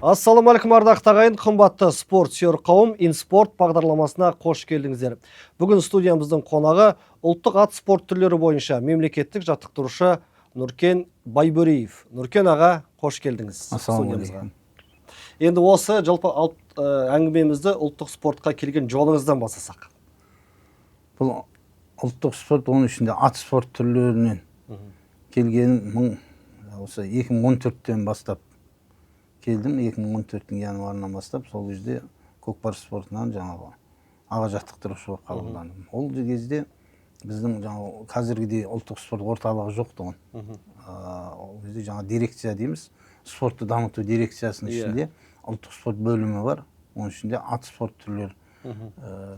Ассалаумағалейкум ардақты ағайын, қымбатты спорт сүйер қауым, инспорт бағдарламасына қош келдіңіздер. Бүгін студиямыздың қонағы ұлттық ат спорт түрлері бойынша мемлекеттік жаттықтырушы Нұркен Байбөреев. Нұркен аға, қош келдіңіз студиямызға. Енді осы жалпы әңгімемізді ұлттық спортқа келген жолыңыздан бастасақ. Бұл ұлттық спорт, оның ішінде ат спорт түрлерінен келген 2014-тен бастап келдім. 2014-тің январынан бастап сол кезде көкпар спортынан жаңағы аға жаттықтырушы болып қабылдандым. Ол кезде біздің жаңағы қазіргідей ұлттық спорт орталығы жоқты ғой. Ол кезде жаңа дирекция дейміз, спортты дамыту дирекциясының ішінде ұлттық спорт бөлімі бар. Оның ішінде ат спорт түрлері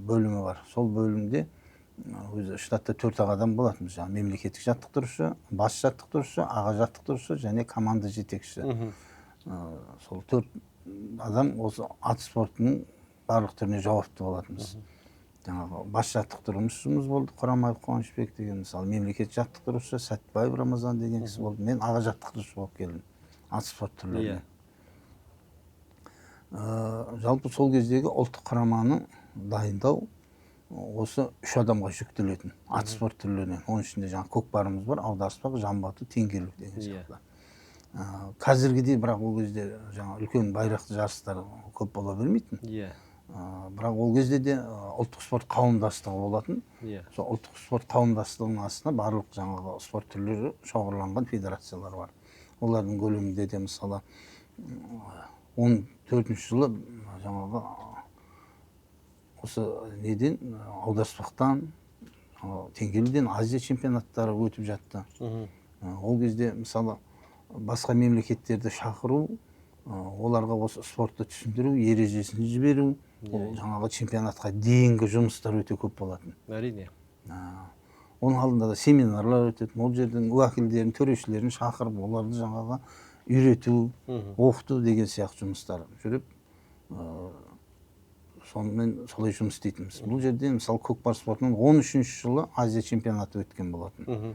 бөлімі бар. Сол бөлімде өзі штатта 4 адам болатын. Жаңа мемлекеттік жаттықтырушы, бас жаттықтырушы, аға жаттықтырушы және команда жетекшісі. Сол 4 адам осы ат спортының барлық түріне жауапты болатынбыз. Жаңағы бас жаттықтырушымыз болды, Құрамаев Қуанышбек деген, мысалы мемлекет жаттықтырушы Сәтбаев Рамазан деген кісі болды. Мен аға жаттықтырушы болып келдім ат спорт түрлеріне. Жалпы сол кездегі ұлттық құраманы дайындау осы 3 адамға жүктелетін ат спорт түрлерінен. Оның ішінде жаңа көкпарымыз бар, аударыспақ, жамбы деген деген сияқты. Қазіргідей бірақ ол кезде жаңа үлкен байрақты жарыстар көп бола бермейтін. Бірақ ол кезде де ұлттық спорт қауымдастығы болатын. Сол ұлттық спорт қауымдастығының астына барлық жаңағы спорт түрлері шоғырланған федерациялар бар. Олардың көлемінде де мысалы 14 жылы жаңағы осы неден аударыспақтан, теңгеліден Азия чемпионаттары өтіп жатты. Ол кезде мысалы басқа мемлекеттерді шақыру, оларға осы спортты түсіндіру, ережесін жіберу, жаңағы чемпионатқа дейінгі жұмыстар өте көп болатын. Әрине. Оның алдында да семинарлар өтетін, ол жердің уәкілдерін, төрешілерін шақырып, оларды жаңағы үйрету, оқыту деген сияқты жұмыстар жүріп, сонымен солай жұмыс істейтінбіз. Бұл жерде мысалы көкпар спортының 13-ші жылы Азия чемпионаты өткен болатын.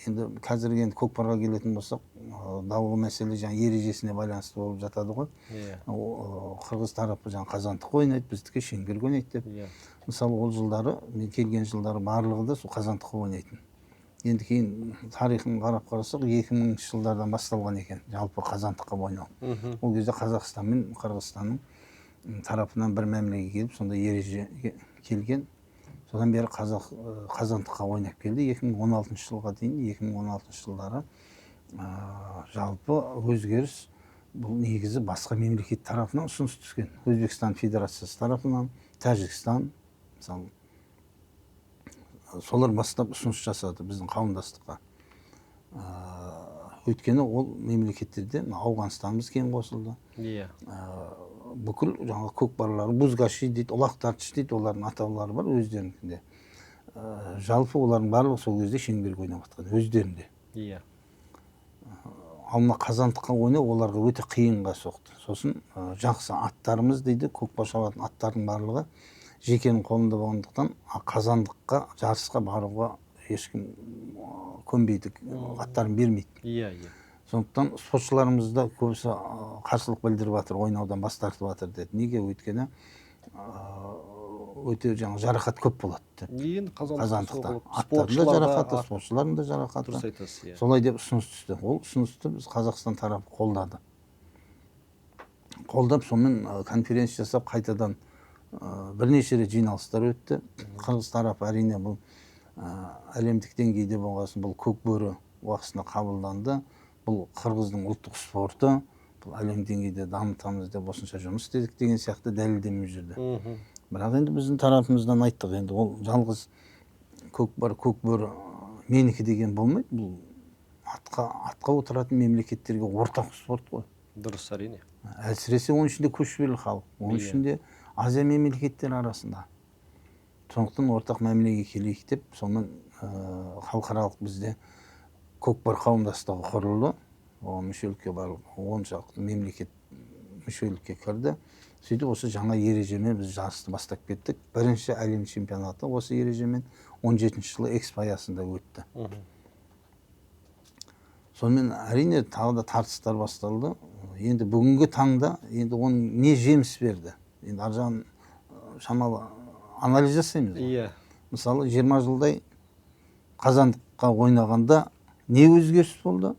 Енді қазіргі енді көкпарға келетін болсақ, даулы мәселе жаңа ережесіне байланысты болып жатады ғой. Қырғыз тарапы жаңа қазандық ойнайды, біздікі шеңберге ойнайды деп. Мысалы ол жылдары, мен келген жылдары барлығы да сол қазандыққа ойнайтын. Енді кейін тарихын қарап қарасақ 2000-ші жылдардан басталған екен жалпы қазандыққа ойнау. Ол кезде Қазақстан мен Қырғызстанның тарапынан бір мәмілеге келіп, сонда ереже келген. Содан бері қазандыққа ойнап келді. 2016 жылға дейін, 2016 жылдары жалпы өзгеріс бұл негізі басқа мемлекет тарапынан ұсыныс түскен. Өзбекстан Федерациясы тарапынан, Тәжікстан, мысалы, солар бастап ұсыныс жасады біздің қауымдастыққа. Өйткені ол мемлекеттерде Ауғанстанымыз кең қосылды. Бүкіл жаңағы көкпарлары, бузгаши дейді, ұлақтарчы дейді, олардың атаулары бар өздерінде. Жалпы олардың барлығы сол кезде шеңберге ойнап жатқан өздерінде. Ал мына қазандыққа ойнау оларға өте қиынға соқты. Сосын жақсы аттарымыз дейді, көкпар шабатын аттардың барлығы жекенің қолында болғандықтан қазандыққа, жарысқа баруға ешкім көнбейді, аттарын бермейді. Сондықтан спортшыларымызда көбісі қарсылық білдіріп жатыр, ойнаудан бас тартып жатыр деді. Неге? Өйткені өте жаңа жарақат көп болады. Қазандықта аттардың да жарақаты, спортшылардың да жарақаты. Солай деп ұсыныс түсті. Ол ұсынысты біз Қазақстан тарапы қолдады. Қолдап, сонымен конференция жасап, қайтадан бірнеше рет жиналыстар өтті. Қырғыз тарапы әрине бұл әлемдік деңгейде болғасын, бұл көкбөрі уақытысында қабылданды. Бұл Қырғыздың ұлттық спорты, бұл әлем деңгейде дамытамыз деп осынша жұмыс істедік деген сияқты дәлелдеме жүрді. Бірақ енді біздің тарапымыздан айттық, енді ол жалғыз көкбөрі менікі деген болмайды. Бұл атқа отыратын мемлекеттерге ортақ спорт қой. Дұрыс, әрине. Әсіресе оның ішінде көшпелі халық, оның ішінде Азия мемлекеттері арасында. Сондықтан ортақ мәмілеге келейік деп, сонымен халықаралық бізде көкпар қауымдастығы құрылды. Мүшелікке барлық 10 шақты мемлекет мүшелікке кірді. Сөйтіп осы жаңа ережемен біз жарысты бастап кеттік. Бірінші әлем чемпионаты осы ережемен 17 жылы Экспо аясында өтті. Сонымен әрине тағы да тартыстар басталды. Енді бүгінгі таңда енді оның не жеміс берді? Енді ар жағын шамалы анализ жасаймыз. Иә. Мысалы 20 жылдай қазандыққа ойнағанда не өзгеріс болды?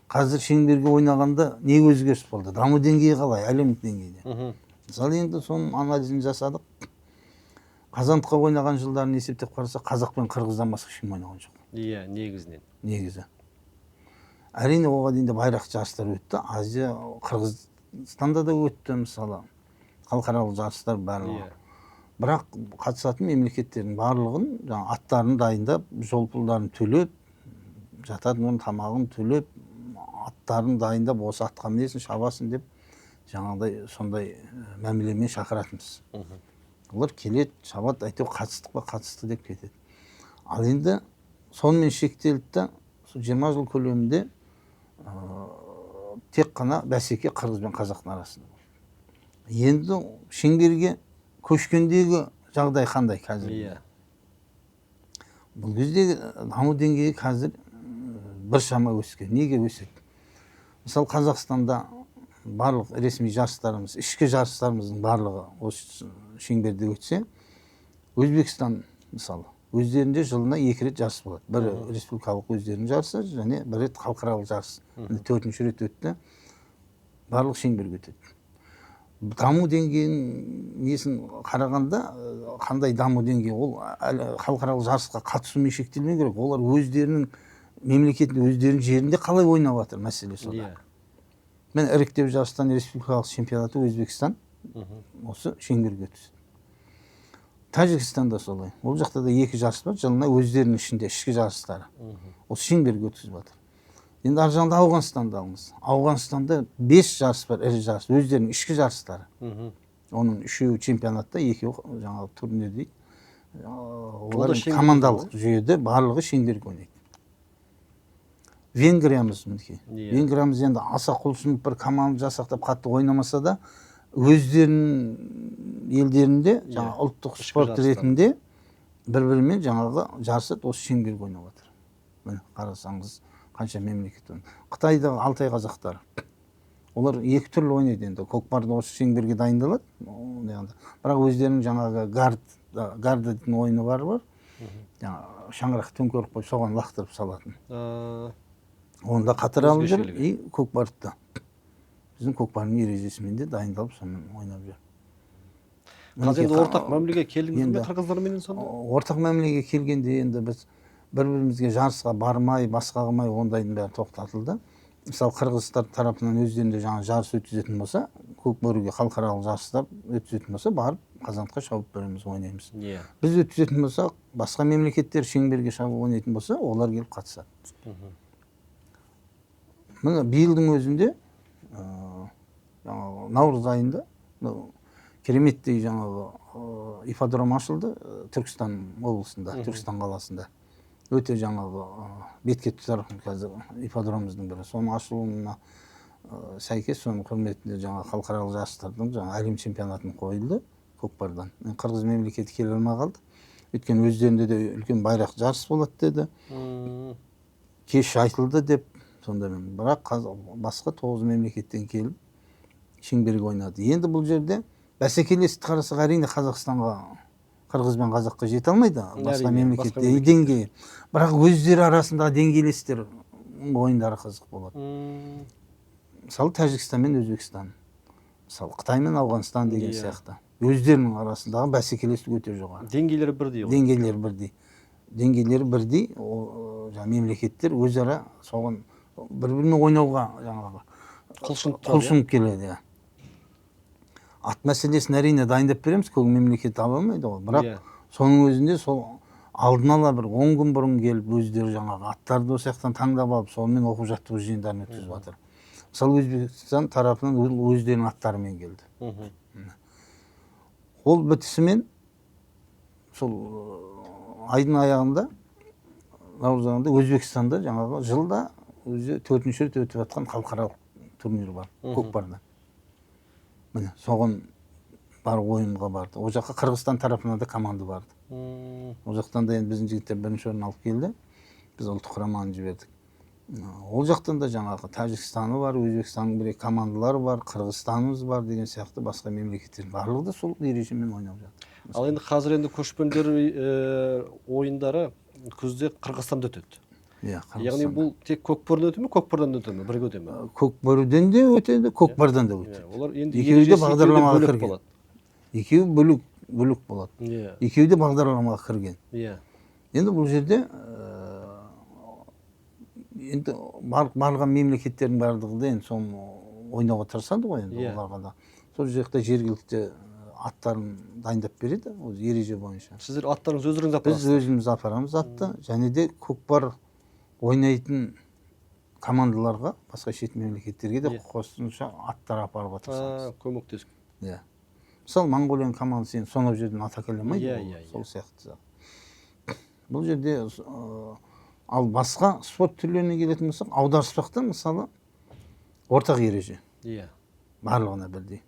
Қазір шеңберге ойнағанда не өзгеріс болды? Даму деңгейі қалай? Әлемдік деңгейде. Мысалы енді соның анализін жасадық. Қазандыққа ойнаған жылдарын есептеп қараса, қазақ пен қырғыздан басқа ешкім ойнаған жоқ. Иә, негізінен. Негізі. Әрине оған дейін де байрақ жарыстар өтті. Азия, Қырғызстанда да өтті мысалы. Халықаралық жарыстар барлығы. Бірақ қатысатын мемлекеттердің барлығын аттарын дайындап, жол пұлдарын төлеп, жататын тамағын төлеп, аттарын дайындап, осы атқа мінесің, шабасын деп жаңағыдай сондай мәмілемен шақыратынбыз. Олар келеді, шабады, әйтеуір қатыстық па, қатысты деп кетеді. Ал енді сонымен шектелді, 20 жыл көлемінде тек қана бәсеке қырғыз бен қазақтың арасында. Енді шеңберге көшкендегі жағдай қандай қазір? Иә. Бұл кезде даму деңгейі қазір біршама өскен. Неге өседі? Мысалы Қазақстанда барлық ресми жарыстарымыз, ішкі жарыстарымыздың барлығы осы шеңберде өтсе, Өзбекстан мысалы өздерінде жылына 2 рет жарыс болады. Бірі республикалық өздерінің жарысы, және бір рет халықаралық жарыс. 4-ші рет өтті. Барлық шеңберге өтеді. Даму деңгейін несін қарағанда, қандай даму деңгейі? Ол халықаралық жарысқа қатысумен шектелмеу керек. Олар өздерінің мемлекетінде, өздерінің жерінде қалай ойнап жатыр мәселе сода. Мен іріктеу жарыстан республикалық чемпионаты Өзбекстан осы шеңберге өтті. Тәжікстанда солай. Ол жақта да 2 жарыс бар, жылына өздерінің ішінде ішкі жарыстары. Ол шеңберге өткізіп жатыр. Енді ар жағында Ауғанстанды алыңыз. Ауғанстанда 5 жарыс бар, ірі жарыс, өздерінің ішкі жарыстары. Оның 3-еуі чемпионатта, 2-еуі жаңағы турнир дейді. Олар командалық жүйеде барлығы шеңберге ойнайды. Венгриямыз мінекей. Венгриямыз енді аса құлшынып бір команда жасақтап қатты ойнамаса да, өздерінің елдерінде жаңа ұлттық спорт ретінде бір-бірімен жаңағы жарысып осы шеңберге ойнап жатыр. Міне қарасаңыз қанша мемлекет. Қытайдағы Алтай қазақтары. Олар 2 түрлі ойнайды енді. Көкпарды осы шеңберге дайындалады. Бірақ өздерінің жаңағы гард дейтін ойыны бар. Жаңа шаңырақ төңкеріп қойып соған лақтырып салатын. Онда қатар алып жүр и көкпарды. Біздің көкпардың ережесімен де дайындалып сонымен ойнап жүр. Қазір енді ортақ мәмілеге келдіңіз бе қырғыздармен сонда? Ортақ мәмілеге келгенде енді біз бір-бірімізге жарысқа бармай, басқа қылмай ондайдың бәрі тоқтатылды. Мысалы қырғызстар тарапынан өздерінде жаңа жарыс өткізетін болса, көкбөріге халықаралық жарыстар өткізетін болса, барып қазандыққа шауып береміз, ойнаймыз. Біз өткізетін болсақ, басқа мемлекеттер шеңберге шауып ойнайтын болса, олар келіп қатысады. Міне биылдың өзінде наурыз айында кереметтей жаңағы ипподром ашылды Түркістан облысында, Түркістан қаласында. Өте жаңағы бетке тұтар қазір ипподромымыздың бірі. Соның ашылуына сәйкес соның құрметінде жаңағы халықаралық жарыстардың жаңа әлем чемпионатын қойылды көкпардан. Қырғыз мемлекеті келе алмай қалды. Өйткені өздерінде де үлкен байрақ жарыс болады деді. Кеш айтылды деп сондамен. Бірақ басқа 9 мемлекеттен келіп шеңберге ойнады. Енді бұл жерде бәсекелестікті қарасақ, әрине Қазақстанға, қырғыз бен қазаққа жете алмайды, басқа мемлекетте деңгейі. Бірақ өздері арасындағы деңгейлестер ойындары қызық болады. Мысалы Тәжікстан мен Өзбекстан, мысалы Қытай мен Ауғанстан деген сияқты. Өздерінің арасындағы бәсекелестік өте жоғары. Деңгейлері бірдей. Деңгейлері бірдей. Мемлекеттер өзара соған бір-бірімен ойнауға жаңағы құлшынып келеді. Ат мәселесін әрине дайындап береміз, көк мемлекет ала алмайды ғой. Бірақ соның өзінде сол алдын ала бір 10 күн бұрын келіп өздері жаңағы аттарды осы жақтан таңдап алып, сонымен оқу жаттығу жиындарын өткізіп жатыр. Мысалы Өзбекстан тарапынан өздерінің аттарымен келді. Ол бітісімен сол айдың аяғында, наурыз айында Өзбекстанда жаңағы жылда өзі 4-ші рет өтіп жатқан халықаралық турнир бар, көкпарда. Міне, соған бар ойынға барды. О жаққа Қырғызстан тарапынан да команда барды. О жақтан да енді біздің жігіттер бірінші орын алып келді. Біз ұлттық құраманы жібердік. Ол жақтан да жаңағы Тәжікстаны бар, Өзбекстанның бір командалары бар, Қырғызстанымыз бар деген сияқты басқа мемлекеттердің барлығы да сол ережемен ойнап жатыр. Ал енді қазір енді көшпенділер ойындары күзде Қырғызстанда өтеді. Иә, Яғни бұл тек көкбөрден өте ме, көкбөрден өте ме, бірге өте ме? Көкбөріден де өтеді, көкпардан да өтеді. Олар енді екеуі де ережесі бағдарламаға бөлек кірген. болады. Екеуі бөлек болады. Иә. Екеуі де бағдарламаға кірген. Иә. Енді бұл жерде енді барлық мемлекеттердің барлығы да енді соны ойнауға тырысады ғой енді оларға да. Сол жақта жергілікті аттарын дайындап береді, ол ереже бойынша. Сіздер аттарыңыз өздеріңіз Біз апарасыз? өзіміз апарамыз атты, және де көкпар ойнайтын командаларға, басқа шет мемлекеттерге де қосымша аттар апаруға тырысамыз. Көмектесіп. Иә. Мысалы, Моңғолияның командасы енді сонау жерден ат әкелемейді, сол сияқты. Бұл жерде ал басқа спорт түрлеріне келетін болсақ, аударыспақта мысалы ортақ ереже. Иә. Барлығына бірдей.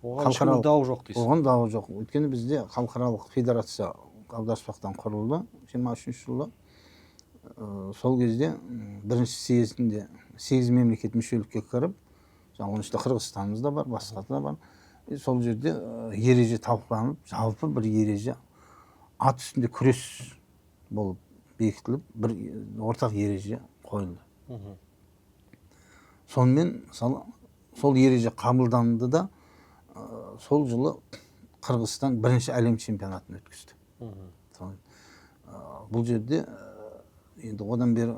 Оған ешкімнің дауы жоқ дейсіз. Оған дауы жоқ. Өйткені бізде халықаралық федерация аударыспақтан құрылды 23 жылы. Сол кезде бірінші съезінде 8 мемлекет мүшелікке кіріп, оның ішінде Қырғызстанымыз да бар, басқа да бар. Сол жерде ереже талқыланып, жалпы бір ереже ат үстінде күрес болып бекітіліп, бір ортақ ереже қойылды. Сонымен мысалы сол ереже қабылданды да сол жылы Қырғызстан бірінші әлем чемпионатын өткізді. Бұл жерде енді одан бері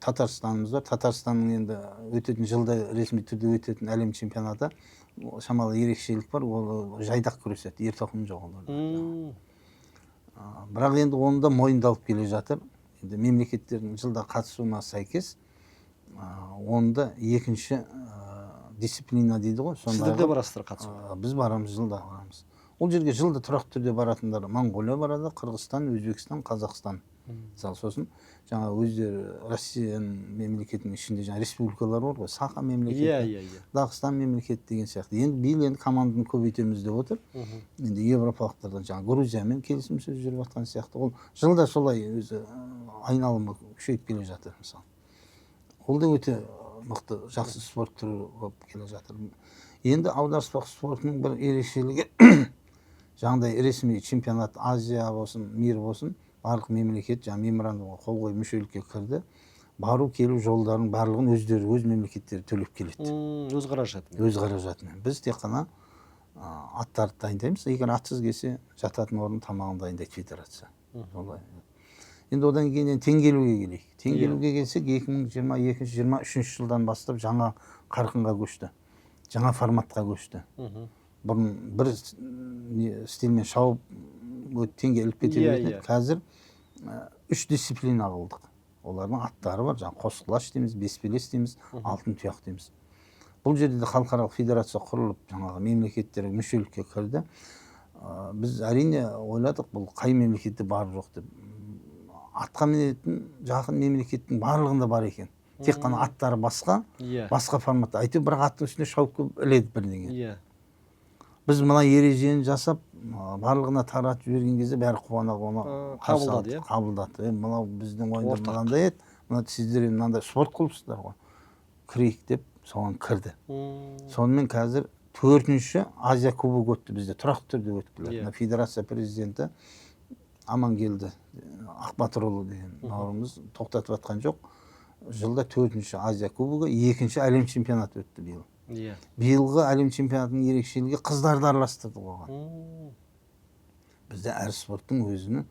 Татарстанымыз бар. Татарстанның енді өтетін жылда ресми түрде өтетін әлем чемпионаты шамалы ерекшелік бар. Ол жайдақ күреседі, ер тоқым жоқ оларда. Бірақ енді оны да мойындалып келе жатыр. Енді мемлекеттердің жылда қатысуына сәйкес онда екінші дисциплина дейді ғой. Сіздер де барасыздар қатысуға? Біз барамыз, жылда барамыз. Ол жерге жылда тұрақты түрде баратындар Моңғолия барады, Қырғызстан, Өзбекстан, Қазақстан. Сосын жаңа өздері Россияның мемлекетінің ішінде жаңа республикалар бар ғой, Саха мемлекеті, Дағыстан мемлекеті деген сияқты. Енді биыл енді команданы көбейтеміз деп отыр. Енді европалықтардан жаңа Грузиямен келісімсөз жүріп жатқан сияқты. Ол жылда солай өзі айналымы күшейіп келе жатыр мысалы. Ол да өте мықты, жақсы спорт түрі болып келе жатыр. Енді аударыспақ спортының бір ерекшелігі жаңағыдай ресми чемпионат Азия болсын, мир болсын, барлық мемлекет жаңа меморандумға қол қойып мүшелікке кірді. Бару келу жолдарын барлығын өздері, өз мемлекеттері төлеп келеді. Өз қаражатымен. Өз қаражатымен. Біз тек қана аттарды дайындаймыз. Егер атсыз келсе, жататын орын тамағын дайындайды федерация. Енді одан кейін теңгелуге келейік. Теңгелуге келсек 2022-23 жылдан бастап жаңа қарқынға көшті. Жаңа форматқа көшті. Бұрын бір стильмен шауып теңге іліп кете беретін. Қазір 3 дисциплина қылдық. Олардың аттары бар. Жаңа қос құлаш дейміз, бес белес дейміз, алтын тұяқ дейміз. Бұл жерде де халықаралық федерация құрылып, жаңағы мемлекеттер мүшелікке кірді. Біз әрине ойладық, бұл қай мемлекетте бар жоқ деп. Атқа мінетін жақын мемлекеттің барлығында бар екен. Тек қана аттары басқа форматта. Әйтеуір бірақ аттың үстінде шауып іледі бірдеңе. Біз мына ережені жасап, барлығына таратып жіберген кезде бәрі қуана қабылдады. Мынау біздің ойында мынандай еді, мына сіздер мынандай спорт клубсыздар ғой. Кірейік деп соған кірді. Сонымен қазір 4-ші Азия кубогы өтті бізде, тұрақты түрде өткілер. Федерация президенті Амангелді Ақбатырұлы деген бауырымыз тоқтатып жатқан жоқ. Жылда 4-ші Азия кубогы, 2-ші әлем чемпионаты өтті биыл. Биылғы әлем чемпионатының ерекшелігі қыздарды араластырды оған. Бізде әр спорттың өзінің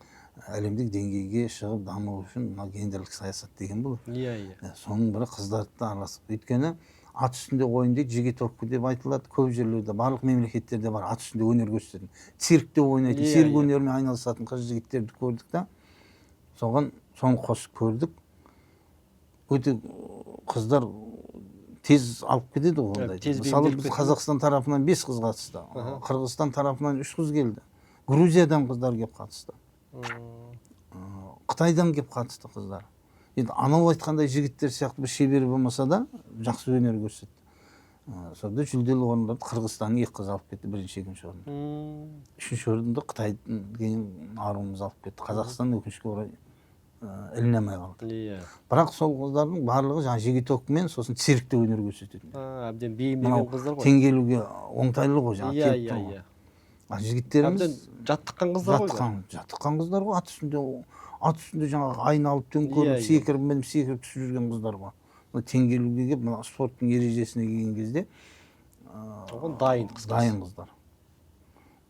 әлемдік деңгейге шығып даму үшін гендерлік саясат деген бұл. Соның бірі қыздарды араластырды. Өйткені ат үстінде ойын дейді, жігітовка деп айтылады. Көп жерлерде, барлық мемлекеттерде бар ат үстінде өнер көрсететін. Циркте ойнайтын, цирк өнерімен айналысатын қыз жігіттерді көрдік та. Соны қосып көрдік. Өте қыздар тез алып кетеді ондай. Мысалы біз Қазақстан тарапынан 5 қыз қатысты. Қырғызстан тарапынан 3 қыз келді. Грузиядан қыздар келіп қатысты. Қытайдан келіп қатысты қыздар. Енді анау айтқандай жігіттер сияқты бір шебер болмаса да жақсы өнер көрсетті. Сонда жүлделі орындарды Қырғызстанның 2 қыз алып кетті, 1-ші, 2-ші орын. 3-ші орынды Қытайдан кейін аруымыз алып кетті. Қазақстан өкінішке орай ілінемей қалды. Иә. Бірақ сол қыздардың барлығы жаңағы жігітокпен сосын циркте өнер көрсететін. Әбден бейімделген қыздар ғой. Теңгелуге оңтайлы ғой жаңағы Иә, келіп иә, тұрған. иә. Жігіттеріміз Әбден жаттыққан қыздар ғой. жаттыққан қыздар ғой, ат үстінде жаңағы айналып Иә, төңкеріп иә. секіріп түсіп жүрген қыздар ғой. Теңгелуге келіп мына спорттың ережесіне келген кезде оған дайын қыздар. дайын қыздар.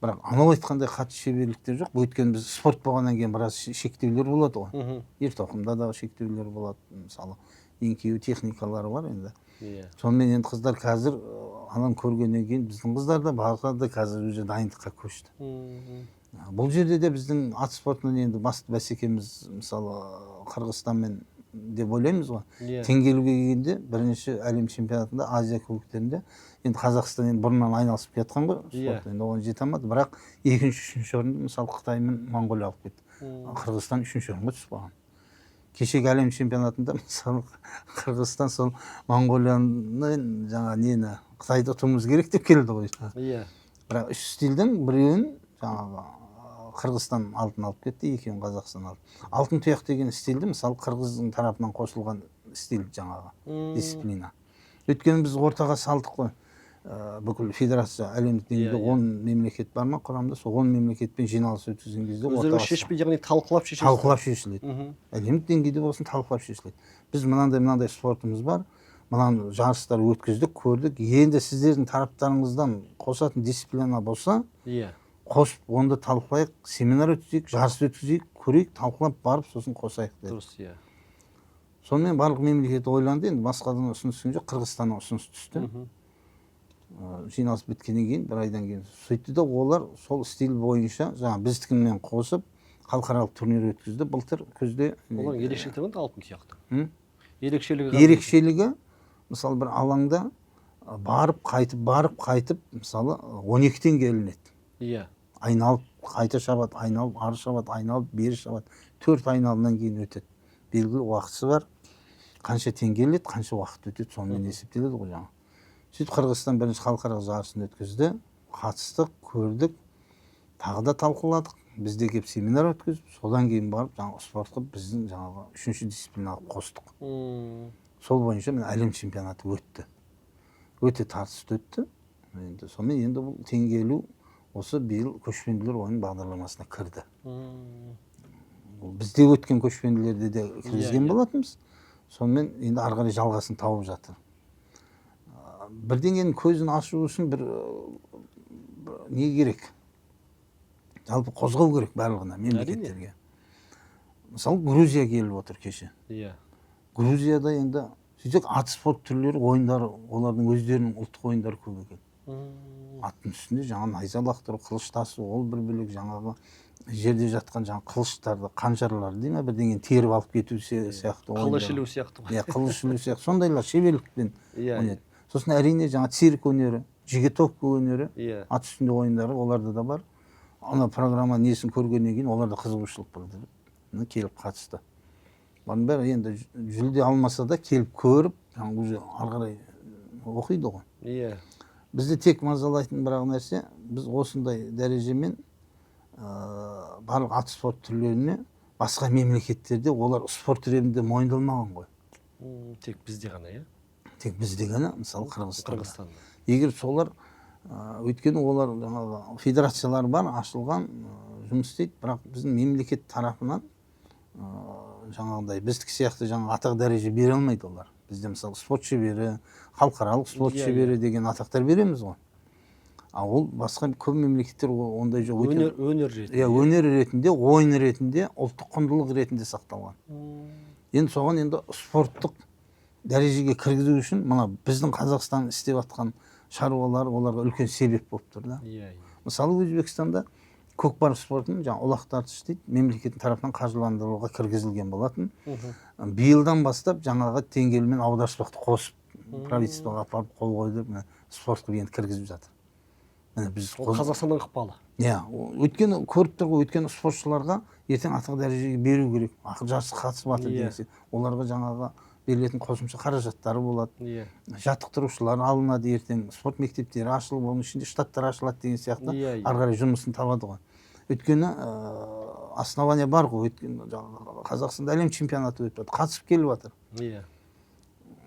Бірақ анау айтқандай қатты шеберліктер жоқ. Өйткені біз спорт болғаннан кейін біраз шектеулер болады ғой. Ер тоқымда да шектеулер болады. Мысалы еңкею техникалары бар енді. Иә. Сонымен енді қыздар қазір ананы көргеннен кейін біздің қыздар да басқа да қазір уже дайындыққа көшті. Бұл жерде де біздің ат спортынан енді басты бәсекеміз мысалы Қырғызстанмен деп ойлаймыз ғой. Иә. Теңгелуге келгенде бірінші әлем чемпионатында, Азия кубоктерінде енді Қазақстан енді бұрыннан айналысып жатқан ғой спорт. Енді оған жете алмады, бірақ екінші, үшінші орынды мысалы Қытай мен Моңғолия алып кетті. Қырғызстан үшінші орынға түсіп қалған. Кешегі әлем чемпионатында мысалы Қырғызстан сол Моңғолияны жаңа нені Қытайды ұтуымыз керек деп келді ғой. Иә. Бірақ үш стильдің біреуін жаңағы Қырғызстан алтын алып кетті, екеуін Қазақстан алды. Алтын тұяқ деген стильді мысалы Қырғыздың тарапынан қосылған стиль жаңағы дисциплина. Өйткені біз ортаға салдық қой. Бүкіл федерация әлемдік деңгейде 10 мемлекет бар ма құрамында, сол 10 мемлекетпен жиналыс өткізген кезде өздері шешпей, яғни талқылап шешеді. Талқылап шешіледі. Әлемдік деңгейде болсын талқылап шешіледі. Біз мынандай спортымыз бар. Мынаны жарыстар өткіздік, көрдік. Енді сіздердің тараптарыңыздан қосатын дисциплина болса, Иә. қосып, онда талқылайық, семинар өткізейік, жарыс өткізейік, көрейік, талқылап барып, сосын қосайық деді. Дұрыс, иә. Сонымен барлық мемлекет ойланды, енді басқадан ұсыныс түскен жоқ, Қырғызстаннан ұсыныс түсті. Жиналыс біткеннен кейін, бір айдан кейін сөйтті де олар сол стиль бойынша жаңа біздікімен қосып халықаралық турнир өткізді. Былтыр күзде Олардың ерекшелігі қандай алтын тұяқтың? Ерекшелігі мысалы бір алаңда барып қайтып мысалы 12 теңге ілінеді. Иә. Айналып қайта шабады, айналып ары шабады, айналып бері шабады. 4 айналымнан кейін өтеді. Белгілі уақытысы бар. Қанша теңге іледі, қанша уақыт өтеді, сонымен есептеледі ғой жаңа. Сөйтіп Қырғызстан бірінші халықаралық жарысын өткізді, қатыстық, көрдік, тағы да талқыладық. Бізде келіп семинар өткізіп, содан кейін барып жаңағы спортқа біздің жаңағы үшінші дисциплинаға қостық. Сол бойынша мен әлем чемпионаты өтті. Өте тартысты өтті. Енді сонымен енді бұл теңгелу осы биыл көшпенділер ойын бағдарламасына кірді. Бізде өткен көшпенділерде де кіргізген болатынбыз. Сонымен енді ары қарай жалғасын тауып жатыр. Бірдеңенің көзін ашу үшін бір не керек? Жалпы қозғау керек барлығына, мемлекеттерге. Мысалы Грузия келіп отыр кеше. Иә. Грузияда енді сөйтсек ат спорт түрлері, ойындары, олардың өздерінің ұлттық ойындары көп екен. Аттың үстінде жаңа найза лақтыру, қылыш тасу, ол бір бөлек, жаңағы жерде жатқан жаңа қылыштарды, қанжарлар дейме, бірдеңені теріп алып кету сияқты. Қылыш ілу сияқты. Иә, қылыш ілу сияқты. Сондайлар шеберлікпен ойнайды. Иә. Сосын әрине жаңа цирк өнері, жігітовка өнері, Иә. ат үстінде ойындары, оларда да бар. Ана программа несін көргеннен кейін оларда қызығушылық білдіріп, келіп қатысты. Бұның бәрі енді жүлде алмаса да келіп көріп, уже ары қарай оқиды ғой. Иә. Бізді тек мазалайтын бірақ нәрсе, біз осындай дәрежемен барлық ат спорт түрлеріне басқа мемлекеттерде олар спорт ретінде мойындалмаған ғой. Тек бізде ғана, иә? Тек бізде ғана, мысалы Қырғызстанда. Егер солар, өйткені олар жаңағы федерациялар бар, ашылған, жұмыс істейді, бірақ біздің мемлекет тарапынан жаңағыдай біздікі сияқты жаңағы атақ дәреже бере алмайды олар. Бізде мысалы спорт шебері, халықаралық спорт шебері деген атақтар береміз ғой. А ол басқа көп мемлекеттер ондай жоқ. Өнер ретінде. Иә, өнер ретінде, ойын ретінде, ұлттық құндылық ретінде сақталған. Енді соған енді спорттық дәрежеге кіргізу үшін мына біздің Қазақстан істеп жатқан шаруалар оларға үлкен себеп болып тұр да. Мысалы Өзбекстанда көкпар спортын жаңа ұлақ тартыш дейді, мемлекеттің тарапынан қаржыландыруға кіргізілген болатын. Биылдан бастап жаңағы теңгелмен аударыспақты қосып правительствоға апарып қол қойып спортқа енді кіргізіп жатыр. Біз Қазақстанның ықпалы. Иә, өйткені көріп тұр ғой, өйткені спортшыларға ертең атақ дәрежеге беру керек. Ақы жарысқа қатысып жатыр десе, оларға жаңағы берілетін қосымша қаражаттары болады. Жаттықтырушылар алынады ертең, спорт мектептері ашылып, оның ішінде штаттар ашылады деген сияқты ары қарай жұмысын табады ғой. Өйткені основания бар ғой, өйткені Қазақстанда әлем чемпионаты өтіп жатыр, қатысып келіп жатыр. Иә.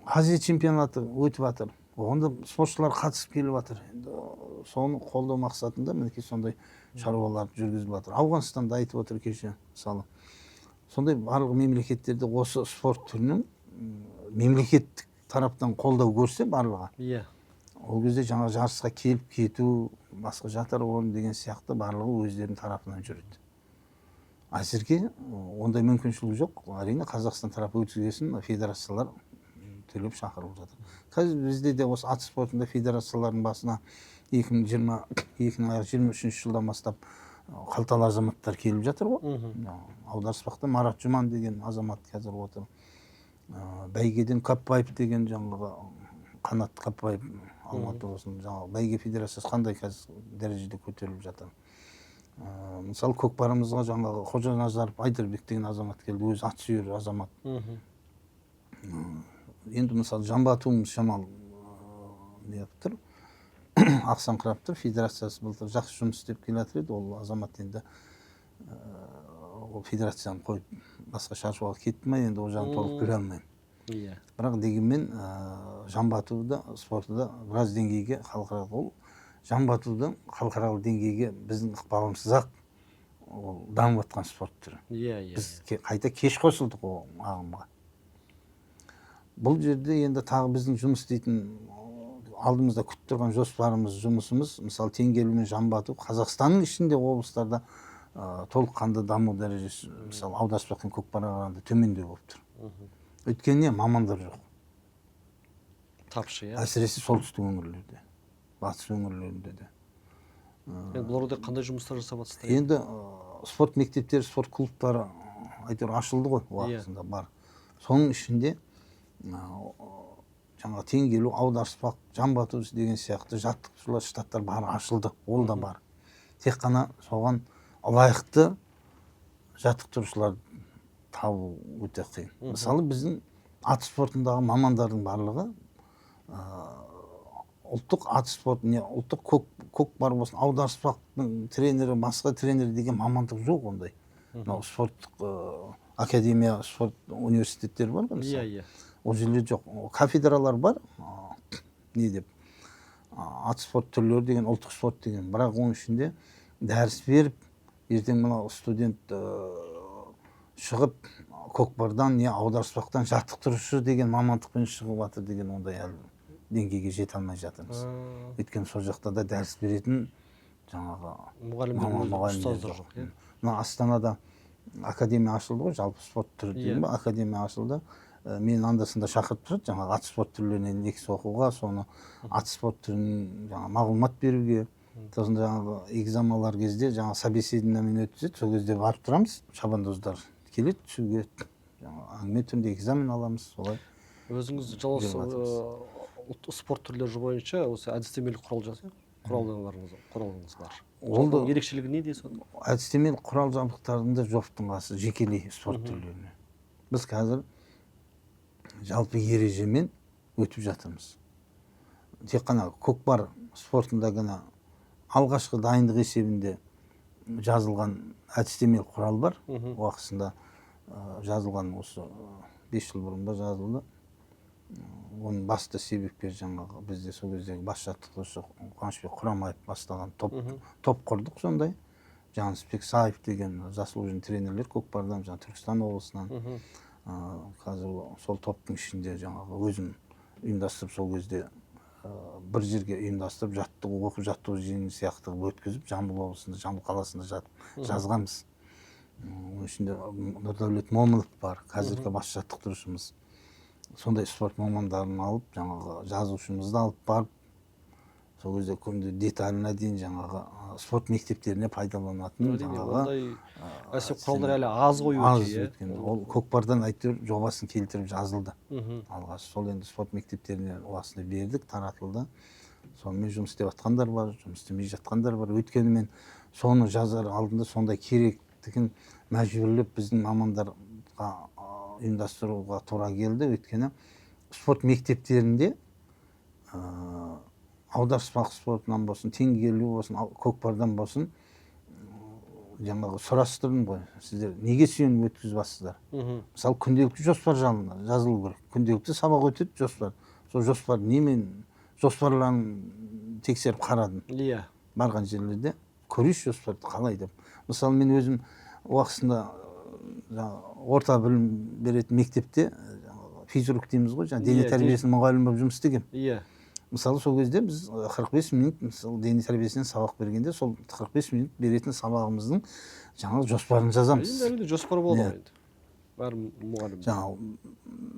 Азия чемпионаты өтіп жатыр. Онда спортшылар қатысып келіп жатыр. Енді соны қолдау мақсатында мінекей сондай шаруалар жүргізіліп жатыр. Ауғанстанда айтып отыр кеше, мысалы. Сондай барлық мемлекеттерде осы спорт түрінің мемлекеттік тараптан қолдау көрсе барлығы. Иә. Ол кезде жаңа жарысқа келіп кету, басқа жатар орын деген сияқты барлығы өздерінің тарапынан жүреді. Әзірге ондай мүмкіншілік жоқ. Әрине Қазақстан тарапы өткізгесін федерациялар төлеп шақырылып жатыр. Қазір бізде де осы ат спортында федерациялардың басына 2023 жылдан бастап қалталы азаматтар келіп жатыр ғой. Аударыспақта Марат Жұман деген азамат қазір отыр. Бәйгеден Қапбаев деген жаңағы Қанат Қапбаев Алматы облысының жаңағы бәйге федерациясы қандай қазір дәрежеде көтеріліп жатыр. Мысалы көкпарымызға жаңағы Қожаназаров Айдарбек деген азамат келді, өзі ат сүйер азамат. Енді мысалы Жамбатуымыз шамал неғып тұр, ақсаңқырап тұр, федерациясы былтыр жақсы жұмыс істеп келе жатыр еді, ол азамат енді ол федерацияны қойып басқа шаршуға кетті ме, енді ол жағын толық көре алмаймын. Бірақ дегенмен жамбатуда спортында біраз деңгейге халықаралық, ол жамбатудың халықаралық деңгейге біздің ықпалымызсыз-ақ ол дамып жатқан спорт түрі. Біз қайта кеш қосылдық ол ағымға. Бұл жерде енді тағы біздің жұмыс істейтін алдымызда күтіп тұрған жоспарымыз, жұмысымыз, мысалы Теңгелі мен Жамбату Қазақстанның ішінде облыстарда толыққанды даму дәрежесі, мысалы аударыспақ пен көкпарға қарағанда төмендеу болып тұр. Өйткені мамандар жоқ. Тапшы, иә. Әсіресе солтүстік өңірлерде, батыс өңірлерінде де. Бұл орайда қандай жұмыстар жасап жатсыздар? Енді спорт мектептері, спорт клубтары әйтеуір ашылды ғой, уақытында бар. Соның ішінде жаңа Теңгелі, аударыспақ, Жамбату деген сияқты жаттықтырушылар штаттар бар, ашылды, ол да бар. Тек қана соған лайықты жаттықтырушылар табу өте қиын. Мысалы біздің ат спортындағы мамандардың барлығы ұлттық ат спорт, ұлттық көкпар болсын, аударыспақтың тренері, басқа тренері деген мамандық жоқ ондай. Спорттық академия, спорт университеттері бар ғой мысалы. Ол жерде жоқ. Кафедралар бар, не деп, ат спорт түрлері деген, ұлттық спорт деген. Бірақ оның ішінде дәріс беріп, ертең мына студент шығып, көкпардан, не аударыспақтан жаттықтырушы деген мамандықпен шығып жатыр деген ондай әлі деңгейге жете алмай жатырмыз. Өйткені сол жақта да дәріс беретін жаңағы мұғалімдер жоқ. Мына Астанада академия ашылды ғой, жалпы спорт түрі деген ба, академия ашылды. Мен анда-санда шақырып тұрады, жаңағы ат спорт түрлерінен негізі оқуға, соны ат спорт түрін жаңағы мағлұмат беруге. Сосын жаңағы экзамалар кезде жаңағы собеседованиемен өткізеді, сол кезде барып тұрамыз, шабандоздар келеді, түсуге әңгіме түрінде экзамен аламыз, солай. Өзіңіз жалпы спорт түрлері бойынша осы әдістемелік құралыңыз бар. Ол ерекшелігі неде сонда? Әдістемелік құрал жабдықтарында жоқтың қасы жекелей спорт түрлеріне. Біз қазір жалпы ережемен өтіп жатырмыз. Тек қана көкпар спортында ғана алғашқы дайындық есебінде жазылған әдістемелік құрал бар. Уақытысында жазылған, осы 5 жыл бұрын ба жазылды. Оның басты себепкері жаңағы бізде сол кездегі бас жаттықтырушы Қуанышбек Құрамаев бастаған топ құрдық сондай. Жанысбек Саев деген заслуженный тренерлер көкпардан, Түркістан облысынан. Қазір сол топтың ішінде жаңағы өзім ұйымдастырып, сол кезде бір жерге ұйымдастырып, оқу жаттығу жиыны сияқты өткізіп, Жамбыл облысында, Жамбыл қаласында жазғанбыз. Оның ішінде Нұрдәулет Момынов бар, қазіргі бас жаттықтырушымыз. Сондай спорт мамандарын алып, жаңағы жазушымызды алып барып, сол кезде күнде деталіне дейін жаңағы спорт мектептеріне пайдаланатын жаңағы әсеп құралдар әлі аз ғой өте. Ол көкпардан әйтеуір жобасын келтіріп жазылды. Алғаш сол енді спорт мектептеріне уақытында бердік, таратылды. Сонымен жұмыс істеп жатқандар бар, жұмыс істемей жатқандар бар. Өйткені мен соны жазар алдында сондай керектігін мәжбүрлеп біздің мамандарға ұйымдастыруға тура келді. Өйткені спорт мектептерінде аударыспақ спортынан болсын, теңгелі болсын, көкпардан болсын, жаңағы сұрастырдым ғой, сіздер неге сүйеніп өткізіп жатсыздар? Мысалы күнделікті жоспар жазылу керек. Күнделікті сабақ өтеді, жоспар. Сол жоспар немен жоспарларын тексеріп қарадым. Иә. Барған жерлерде көрейінші жоспарды қалай деп. Мысалы мен өзім уақытысында орта білім беретін мектепте физрук дейміз ғой, дене тәрбиесінің мұғалімі болып жұмыс істегенмін. Иә. Мысалы сол кезде біз 45 минут мысалы дене тәрбиесінен сабақ бергенде сол 45 минут беретін сабағымыздың жаңағы жоспарын жазамыз. Енді жоспар болады ғой енді. Бәрі мұғалім. Жаңағы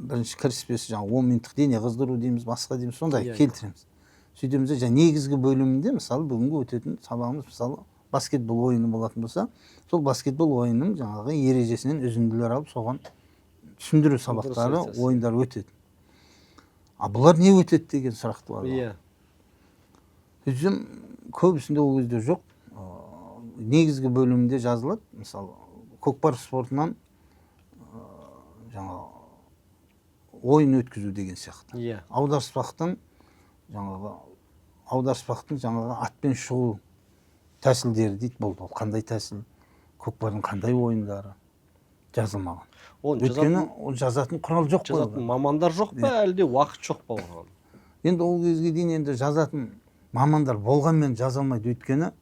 бірінші кіріспесі жаңағы 10 минуттық дене қыздыру дейміз, басқа дейміз, сондай келтіреміз. Сөйтеміз де негізгі бөлімінде мысалы бүгінгі өтетін сабағымыз мысалы баскетбол ойыны болатын болса, сол баскетбол ойынының жаңағы ережесінен үзінділер алып соған түсіндіру сабақтары, ойындар өтеді. А бұлар не өтеді деген сұрақты бар. Иә. Сөйтсем көбісінде ол кезде жоқ. Негізгі бөлімінде жазылады. Мысалы көкпар спортынан жаңағы ойын өткізу деген сияқты. Иә. Аударыспақтың жаңағы атпен шығу тәсілдері дейді, болды. Қандай тәсіл, көкпардың қандай ойындары жазылмаған. Өйткені ол жазатын құрал жоқ қой. Жазатын мамандар жоқ па, әлде уақыт жоқ па оған? Енді ол кезге дейін енді жазатын мамандар болғанмен жаза алмайды. Өйткені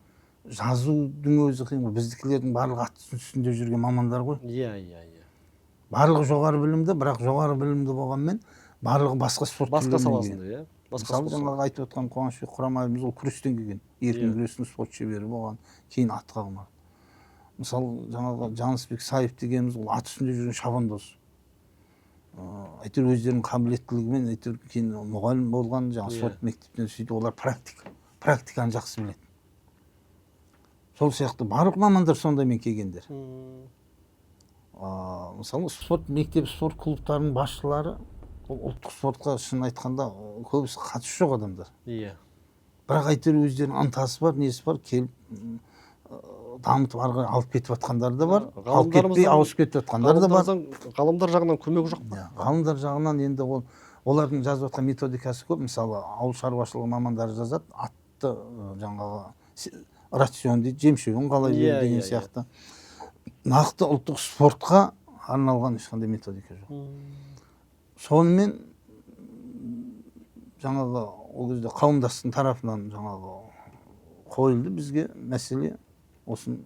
жазудың өзі қиын ғой. Біздікілердің барлығы ат үстінде жүрген мамандар ғой. Иә. Барлығы жоғары білімді, бірақ жоғары білімді болғанмен барлығы басқа спорт басқа саласында, иә. Мысалы жаңағы айтып отқан Қуанышбек Құрамайымыз ол күрестен келген. Еркін күрестің спорт шебері болған, кейін атқа құмар. Мысалы жаңағы Жанысбек Саев дегеніміз ол ат үстінде жүрген шабандоз. Әйтеуір өздерінің қабілеттілігімен әйтеуір кейін мұғалім болған, жаңағы спорт мектептен сөйтіп олар практиканы жақсы біледі. Сол сияқты барлық мамандар сондаймен келгендер. Мысалы спорт мектеп, спорт клубтарының басшылары ұлттық спортқа шын айтқанда көбісі қатысы жоқ адамдар. Иә. Бірақ әйтеуір өздерінің ынтасы бар, несі бар, келіп дамытып ары алып кетіп жатқандар да бар, алып кетпей ауысып кетіп жатқандар да бар. Ғалымдар жағынан көмек жоқ па? Ғалымдар жағынан енді олардың жазып жатқан методикасы көп. Мысалы ауыл шаруашылығы мамандары жазады, атты жаңағы рацион дейді, жем-шөбін қалай беру деген сияқты. Нақты ұлттық спортқа арналған ешқандай методика жоқ. Сонымен жаңағы ол кезде қауымдастықтың тарапынан жаңағы қойылды бізге мәселе осы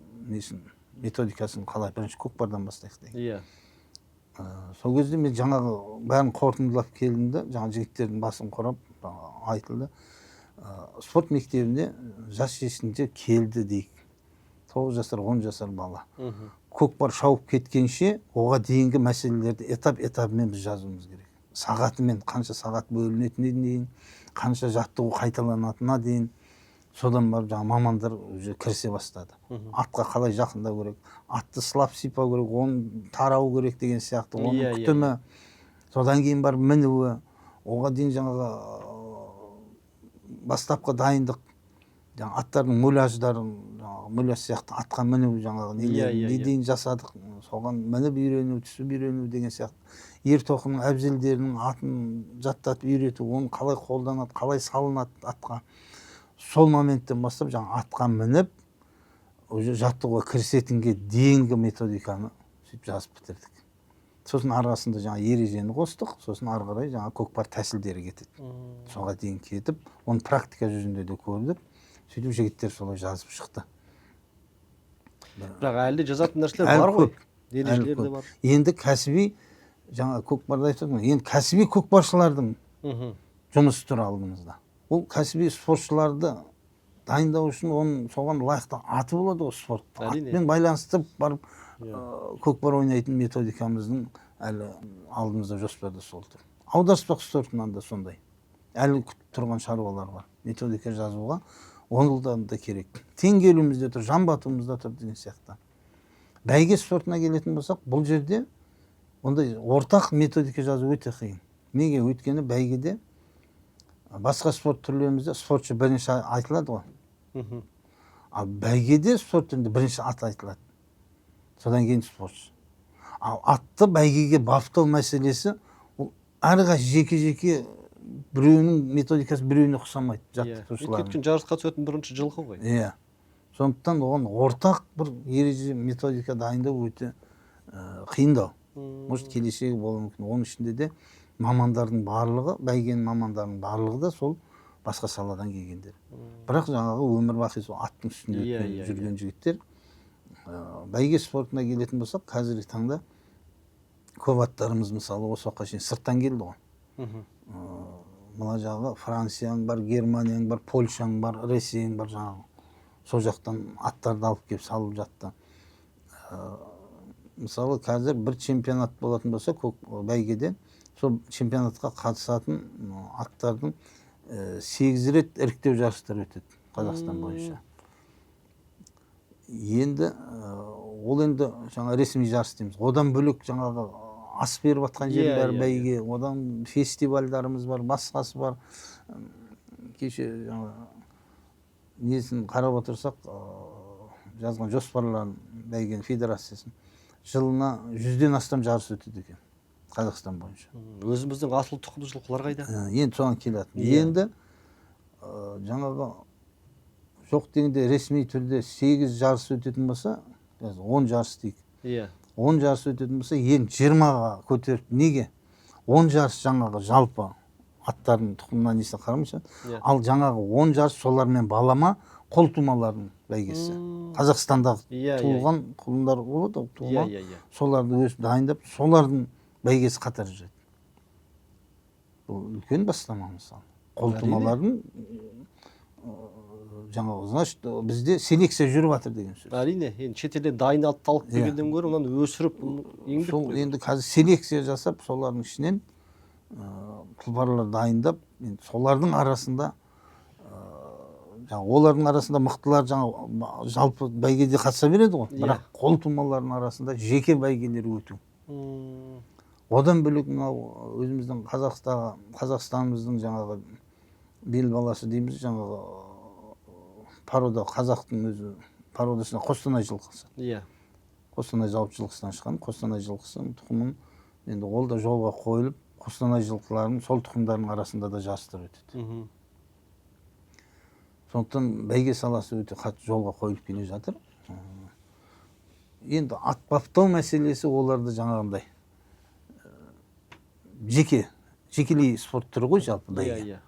методикасын қалай бірінші көкпардан бастайық деген. Иә. Сол кезде мен жаңағы бәрін қорытындылап келдім де, жаңағы жігіттердің басын құрап айтылды. Спорт мектебіне жас жеткіншектер келді дейік. 9 жасар, 10 жасар бала. Көкпар шауып кеткенше оға дейінгі мәселелерді этап-этапымен біз жазуымыз керек. Сағатымен қанша сағат бөлінетініне дейін, қанша жаттығу қайталанатынына дейін. Содан барып жаңа мамандар уже кірісе бастады. Атқа қалай жақындау керек, атты сылап сипау керек, оны тарау керек деген сияқты, оның күтімі. Содан кейін барып мінуі, оға дейін жаңағы бастапқы дайындық, жаңағы аттардың муляждарын, муляж сияқты атқа міну жаңағы не дейін жасадық, соған мініп үйрену, түсіп үйрену деген сияқты. Ер тоқымның әбзелдерінің атын жаттатып үйрету, оны қалай қолданады, қалай салынады атқа. Сол моменттен бастап жаңа атқа мініп, уже жаттығуға кірісетінге дейінгі методиканы сөйтіп жазып бітірдік. Сосын арасында жаңа ережені қостық, сосын ары қарай жаңа көкпар тәсілдері кетеді. Соға дейін кетіп, оны практика жүзінде де көрдік. Сөйтіп жігіттер солай жазып шықты. Бірақ әлде жазатын нәрселер бар ғой. Ережелер де бар. Енді кәсіби жаңа көкпарда айтып отырмын, енді кәсіби көкпаршылардың жұмысы тұр алдымызда. Ол кәсіби спортшыларды дайындау үшін соған лайықты аты болады ғой спорт. Атпен байланыстырып барып көкпар ойнайтын методикамыздың әлі алдымызда жоспарда сол тұр. Аударыспақ спортынан да сондай. Әлі күтіп тұрған шаруалар бар. Методика жазуға онылдан да керек. Теңгелімізде тұр, жан батуымызда тұр деген сияқты. Бәйге спортына келетін болсақ, бұл жерде ондай ортақ методика жазу өте қиын. Неге? Өйткені бәйгеде басқа спорт түрлерімізде спортшы бірінші айтылады ғой. Ал бәйгеде спорт түрінде бірінші ат айтылады. Содан кейін спортшы. Ал атты бәйгеге баптау мәселесі ол әрқайсы жеке-жеке біреуінің методикасы біреуіне ұқсамайды жаттықтырушылардың. Өткен жарысқа түсетін бірінші жылқы ғой. Иә. Сондықтан оған ортақ бір ереже методика дайындау өте қиындау. Может, келешегі болуы мүмкін. Оның ішінде де мамандардың барлығы, бәйгенің мамандарының барлығы да сол басқа саладан келгендер. Бірақ жаңағы өмір бақи сол аттың үстінде жүрген жігіттер. Бәйге спортына келетін болсақ, қазіргі таңда көп аттарымыз мысалы осы уақытқа шейін сырттан келді ғой. Мына жағы Францияң бар, Германияң бар, Польшаң бар, Ресейің бар, жаңағы сол жақтан аттарды алып келіп салып жатты. Мысалы қазір бір чемпионат болатын болса бәйгеде, сол чемпионатқа қатысатын аттардың 8 рет іріктеу жарыстары өтеді Қазақстан бойынша. Енді ол енді жаңа ресми жарыс дейміз. Одан бөлек жаңағы ас беріп жатқан жер бәрі бәйге, одан фестивальдарымыз бар, басқасы бар. Кеше жаңа несін қарап отырсақ, жазған жоспарларын бәйген федерациясын жылына 100-ден астам жарыс өтеді екен Қазақстан бойынша. Өзіміздің асыл тұқымды жылқылар қайда? Енді соған келеді. Енді жаңағы жоқ дегенде ресми түрде 8 жарыс өтетін болса, 10 жарыс дейік. 10 жарыс өтетін болса, ең 20-ға көтеріп, неге? 10 жарыс жаңағы жалпы аттардың тұқымынан несіне қарамайша, ал жаңағы 10 жарыс солармен балама қол тумалардың бәйгесі. Қазақстандағы туылған құлындар болады, соларды өз дайындап, солардың бәйгесі қатар жүреді. Бұл үлкен бастама мысалы. Қол тумалардың жаңағы, значит, бізде селекция жүріп жатыр деген сөз. Әрине, енді шетелден дайындалып алып келгенден гөрі оны өсіріп еңбек. Сол енді қазір селекция жасап, солардың ішінен тұлпарлар дайындап, солардың арасында олардың арасында мықтылар жаңа жалпы бәйгеде қатыса береді ғой. Бірақ қол тумалардың арасында жеке бәйгелер өту. Одан бөлек мынау өзіміздің Қазақстанымыздың жаңағы бел баласы дейміз, жаңағы порода, қазақтың өзі породасына Қостанай жылқысы. Қостанай жауап жылқысынан шыққан, Қостанай жылқысының тұқымын енді ол да жолға қойылып, Қостанай жылқыларының сол тұқымдардың арасында да жарыстар өтеді. Сондықтан бәйге саласы өте қатты жолға қойылып келе жатыр. Енді ат баптау мәселесі оларды жаңағындай жекелей спорт түрі ғой жалпы бәйге.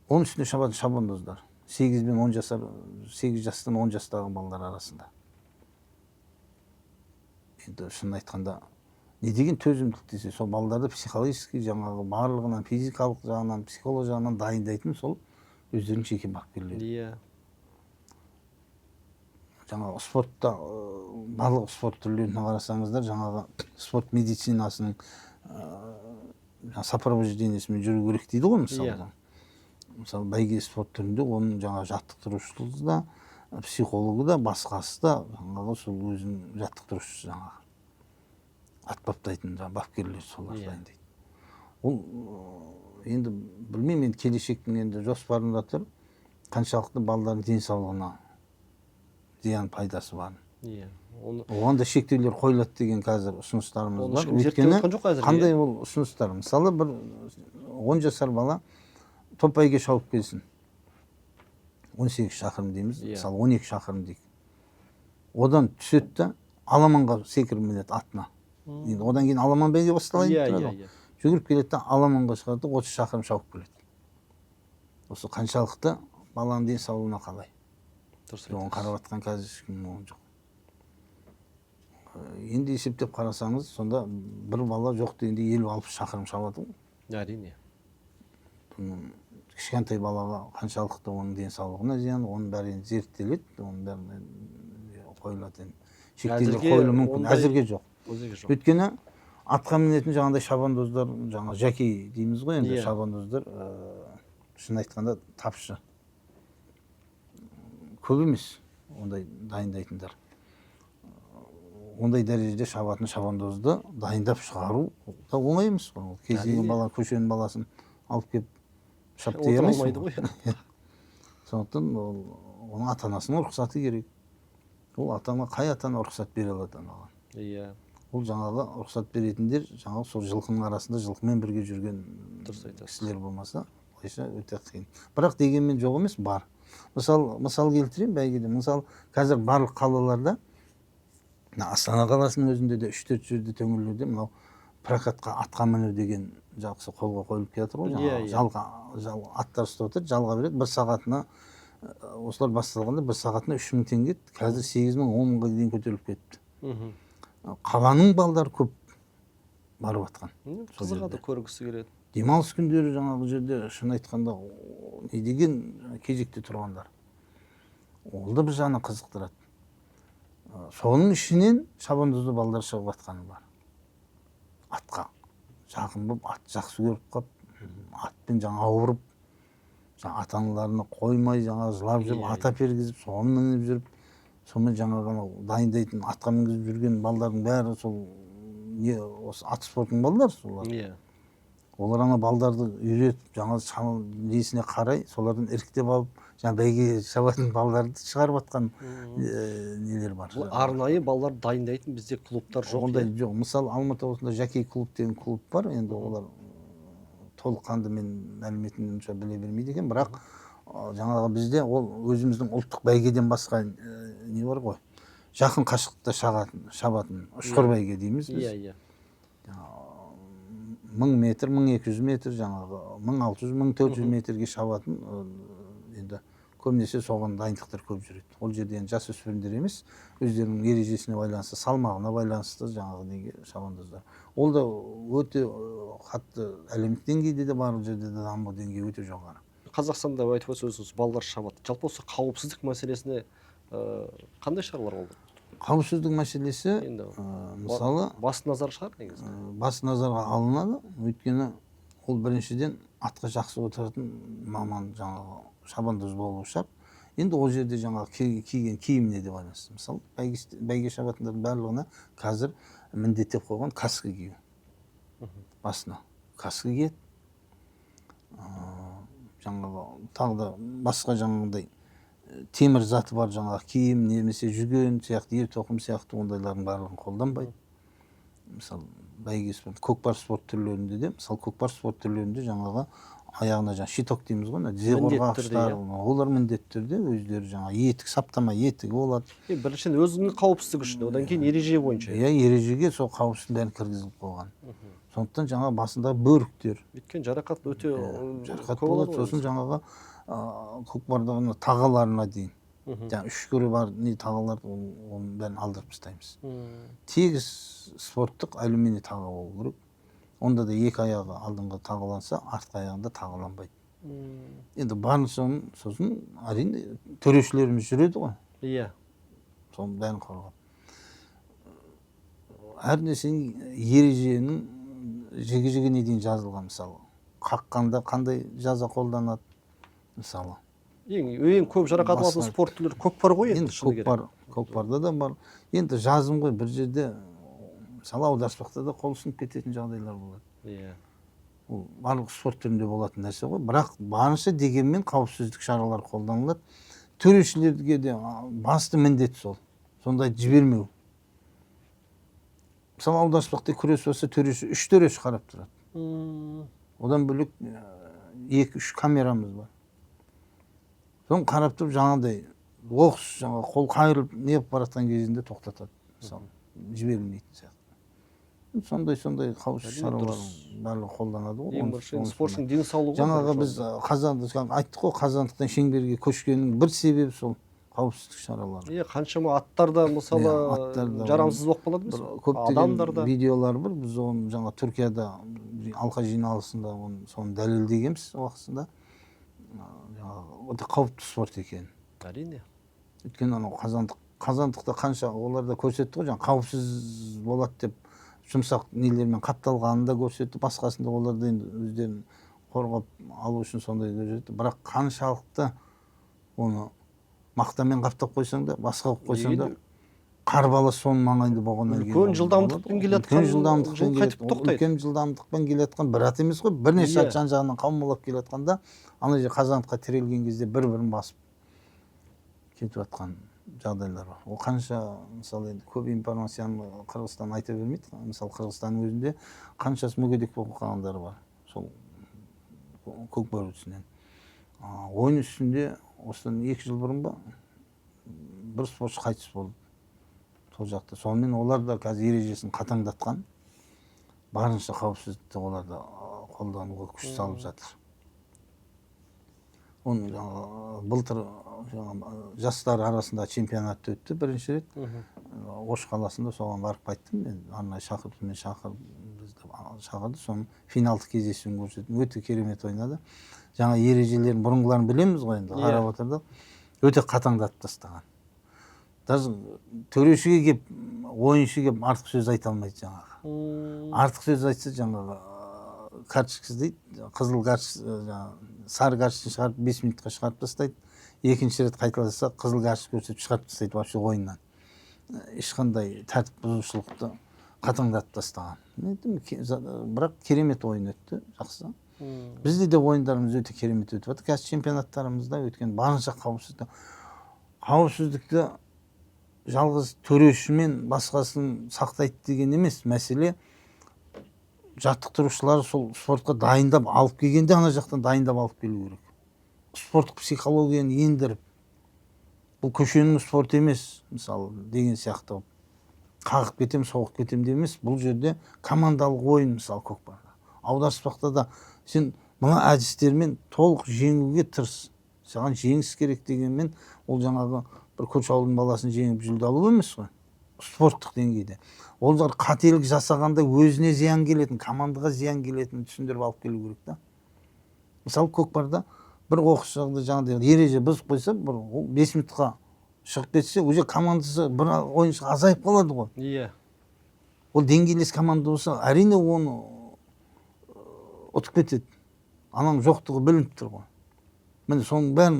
Оның үстіне шабандоздар. 8 жастан 10 жастағы балалар арасында. Енді шын айтқанда, не деген төзімділік десе, сол балаларды психологически жаңағы барлығынан, физикалық жағынан, психолог жағынан дайындайтын сол өздерінің жеке бапкерлері. Жаңағы спортта, барлық спорт түрлеріне қарасаңыздар, жаңағы спорт медицинасының сопровождениесімен жүру керек дейді ғой мысалы. Мысалы, бәйге спорт түрінде оның жаңа жаттықтырушысы да, психологы да, басқасы да жаңағы сол өзінің жаттықтырушысы жаңағы. Ат баптайтын бапкерлер солар дайындайды. Ол енді білмеймін, енді келешектің енді жоспарында тұр, қаншалықты балалардың денсаулығына зиян пайдасы бар. Оған да шектеулер қойылады деген қазір ұсыныстарымыз бар. Өйткені қандай ол ұсыныстар? Мысалы, бір 10 жасар бала топ бәйге шауып келсін. 18 шақырым дейміз, мысалы 12 шақырым дейік. Одан түседі да аламанға секіріп мінеді атына. Одан кейін аламан бәйге басталайын. Жүгіріп келеді да аламанға шығады, 30 шақырым шауып келеді. Осы қаншалықты баланың денсаулығына қалай? Оған қарап атқан қазір ешкім жоқ. Енді есептеп қарасаңыз, сонда бір бала жоқ дегенде 50-60 шақырым шабады ғой. Әрине. Кішкентай балаға қаншалықты оның денсаулығына зиян, оның бәрі зерттеледі, оның бәрі қойылады. Шектеулер қойылуы мүмкін, әзірге жоқ. Өйткені атқа мінетін жаңағыдай шабандоздар, жаңа жакей дейміз ғой енді, шабандоздар шын айтқанда тапшы. Көп емес ондай дайындайтындар. Ондай дәрежеде шабатын шабандозды дайындап шығару да оңай емес қой. Кез келген бала, көшенің баласын алып келіп шаптай алмайсың. Сондықтан оның ата-анасының рұқсаты керек. Ол ата-ана, қай ата-ана рұқсат бере алады оған? Ол жаңағы рұқсат беретіндер, жаңағы сол жылқының арасында жылқымен бірге жүрген кісілер болмаса, ойша өте қиын. Бірақ дегенмен жоқ емес, бар. Мысал келтірейін бәйгеде. Мысал қазір барлық қалаларда, Астана қаласының өзінде де 3-4 жерде төңірлерде мынау прокатқа атқа міну деген жақсы қолға қойылып келатыр ғой. Жалға аттар ұстап отыр, жалға береді. Bir сағатына осылар басталғанда 1 сағатына 3000 теңге, қазір 8000, 10000-ға дейін көтеріліп кетті. Қаланың балдары көп барып атқан. Қызығады, көргісі келеді. Демалыс күндері жаңағы жерде шын айтқанда не деген кезекте тұрғандар. Ол да бір жағынан қызықтырады. Соның ішінен шабандозды балдар шығып атқаны бар. Атқа жақын болып, ат жақсы көріп қап, атпен жаңа ауырып, ата-аналарына қоймай, жаңа жылап жүріп, ата пергізіп, соны мініп жүріп, сонымен жаңағы дайындайтын, атқа мінгізіп жүрген балдардың бәрі сол осы ат спортының балдар солар. Олар ана балдарды үйретіп, жаңа несіне қарай, солардан іріктеп алып, жаңа бәйге шабатын балдарды шығарып атқан нелер бар. Арнайы балдар дайындайтын бізде клубтар жоқ. Ондай жоқ. Мысалы, Алматы облысында Жакей клуб деген клуб бар. Енді олар толыққанды мен мәліметін онша біле бермейді екен, бірақ жаңағы бізде ол өзіміздің ұлттық бәйгеден басқа не бар ғой? Жақын қашықтықта шабатын ұшқыр бәйге дейміз біз. 1000 метр, 1200 метр, жаңағы 1600, 1400 метрге шабатын, енді көбінесе соған дайындықтар көп жүреді. Ол жерде жас өспірімдер емес, өздерінің ережесіне байланысты, салмағына байланысты жаңағы неге шабандоздар. Ол да өте қатты әлемдік деңгейде де бар, жерде де даму деңгейі өте жоғары. Қазақстанда айтып отырсыз, балдар шабады. Жалпы осы қауіпсіздік мәселесіне қандай шаралар болды? Қауіпсіздік мәселесі, мысалы, басты назар шығар негізі. Басты назарға алынады, өйткені ол біріншіден атқа жақсы отыратын маман жаңағы шабандоз болу шарт. Енді ол жерде жаңағы киген киіміне де байланысты. Мысалы, бәйге шабатындардың барлығына қазір міндеттеп қойған каска кию. Басына каска киеді. Жаңағы тағы да басқа жаңағындай темір заты бар, жаңағы киім, немесе жүген сияқты, ер тоқым сияқты ондайлардың барлығын қолданбайды. Мысалы, бәйге спорт, көкпар спорт түрлерінде де, мысалы, көкпар спорт түрлерінде жаңағы аяғына щиток дейміз ғой, тізе қорғағыштар, олар міндетті түрде өздері жаңағы етік, саптама етігі болады. Біріншіден өзінің қауіпсіздігі үшін, одан кейін ереже бойынша. Ережеге сол қауіпсіздік бәрін кіргізіліп қойған. Сондықтан жаңағы басындағы бөріктер. Өйткені жарақат өте жарақат болады, сосын жаңағы көкпардың тағаларына дейін. Жаңа 3 көрі бар тағалар, оның бәрін алдырып тастаймыз. Тегіс спорттық алюминий тағы болу керек. Онда да 2 аяғы алдыңғы тағаланса, артқы аяғында тағаланбайды. Енді барынша сосын әрине төрешілеріміз жүреді ғой. Иә. Соның бәрін қорғап. Әр нәрсенің ереженің жеге-жегіне дейін жазылған, мысалы. Қаққанда қандай жаза қолданады, мысалы. Ең көп жарақат алатын спорт түрлері көкпар ғой енді. Көкпарда да бар. Енді жазым ғой, бір жерде мысалы аударыспақта да қол сынып кететін жағдайлар болады. Иә. Ол барлық спорт түрінде болатын нәрсе ғой. Бірақ барынша дегенмен қауіпсіздік шаралары қолданылады. Төрешілерге де басты міндет сол. Сондай жібермеу. Мысалы аударыспақта күрес болса, төреші 3 төреші қарап тұрады. Одан бөлек 2-3 камерамыз бар. Соны қарап тұрып жаңағыдай оқыс жаңа қол қайырылып неғып баратқан кезінде тоқтатады. Мысалы, жіберілмейтін сияқты. Сондай қауіпсіз шаралар барлығы қолданады ғой. Ең бірінші спортшының денсаулығы. Жаңағы біз айттық қой, қазандықтан шеңберге көшкеннің бір себебі сол қауіпсіздік шаралары. Қаншама аттарда мысалы жарамсыз болып қалады емес? Көптеген видеолар бар. Біз оны жаңа Түркияда алқа жиналысында соны дәлелдегенбіз уақытысында. Өте қауіпті спорт екен. Әрине. Өйткені анау қазандықта қанша оларда көрсетті ғой, жаңа қауіпсіз болады деп жұмсақ нелермен қапталғанын да көрсетті, басқасында оларды енді өздерін қорғап алу үшін сондай көрсетті. Бірақ қаншалықты оны мақтамен қаптап қойсаң да, басқа қойып қойсаң да, қарбалас соның маңайында болғаннан кейін үлкен жылдамдықпен келе жатқан бір ат емес қой, бірнеше ат жан-жағынан қаумалап келе жатқанда, ана жер қазандыққа тірелген кезде бір-бірін басып кетіп жатқан жағдайлар бар. Ол қанша, мысалы, енді көп информацияны Қырғызстан айта бермейді. Мысалы, Қырғызстанның өзінде қаншасы мүгедек болып қалғандары бар. Сол көкпар үстінен. Ойын үстінде осыдан 2 жыл бұрын ба бір спортшы қайтыс болды сол жақта. Сонымен олар да қазір ережесін қатаңдатқан. Барынша қауіпсіздікті олар да қолдануға күш салып жатыр. Оны былтыр жастар арасында чемпионат өтті бірінші рет. Ош қаласында соған барып қайттым. Мен арнайы шақырып бізді шақырды. Соның финалдық кездесуін көрсеттім. Өте керемет ойнады. Жаңа ережелерін бұрынғыларын білеміз ғой енді, қарап отырдық. Өте қатаңдатып тастаған. Даже төрешіге келіп, ойыншы келіп артық сөз айта алмайды жаңағы. Артық сөз айтса жаңағы карточкасы дейді, қызыл карточка, сары карточка шығарып 5 минутқа шығарып тастайды. Екінші рет қайталаса қызыл карточка көрсетіп шығарып тастайды вообще ойыннан. Ешқандай тәртіп бұзушылықты қатаңдатып тастаған. Бірақ керемет ойын өтті, жақсы. Бізде де ойындарымыз өте керемет өтіп жатыр. Қазір чемпионаттарымызда өткен барынша қауіпсіздікті жалғыз төреші мен басқасын сақтайды деген емес. Мәселе жаттықтырушылар сол спортқа дайындап алып келгенде ана жақтан дайындап алып келу керек. Спорттық психологияны ендіріп, бұл көшенің спорт емес, мысалы, деген сияқты. Қағып кетем, соғып кетем демес. Бұл жерде командалық ойын, мысалы, көкпарда. Аударыспақта да сен мына әдістермен толық жеңуге тырыс. Саған жеңіс керек дегенмен, ол жаңағы бір көш ауылдың баласын жеңіп жүлде алу емес қой. Спорттық деңгейде. Олар қателік жасағанда өзіне зиян келетін, командаға зиян келетін түсіндіріп алып келу керек та. Мысалы, көкпарда бір оқыс жағдай жаңағыдай ереже бұзып қойса, 5 минутқа шығып кетсе, уже командасы бір ойыншы азайып қалады ғой. Иә. Ол деңгейлес команда болса, әрине оны ұтып кетеді. Ананың жоқтығы білініп тұр ғой. Міне соның бәрін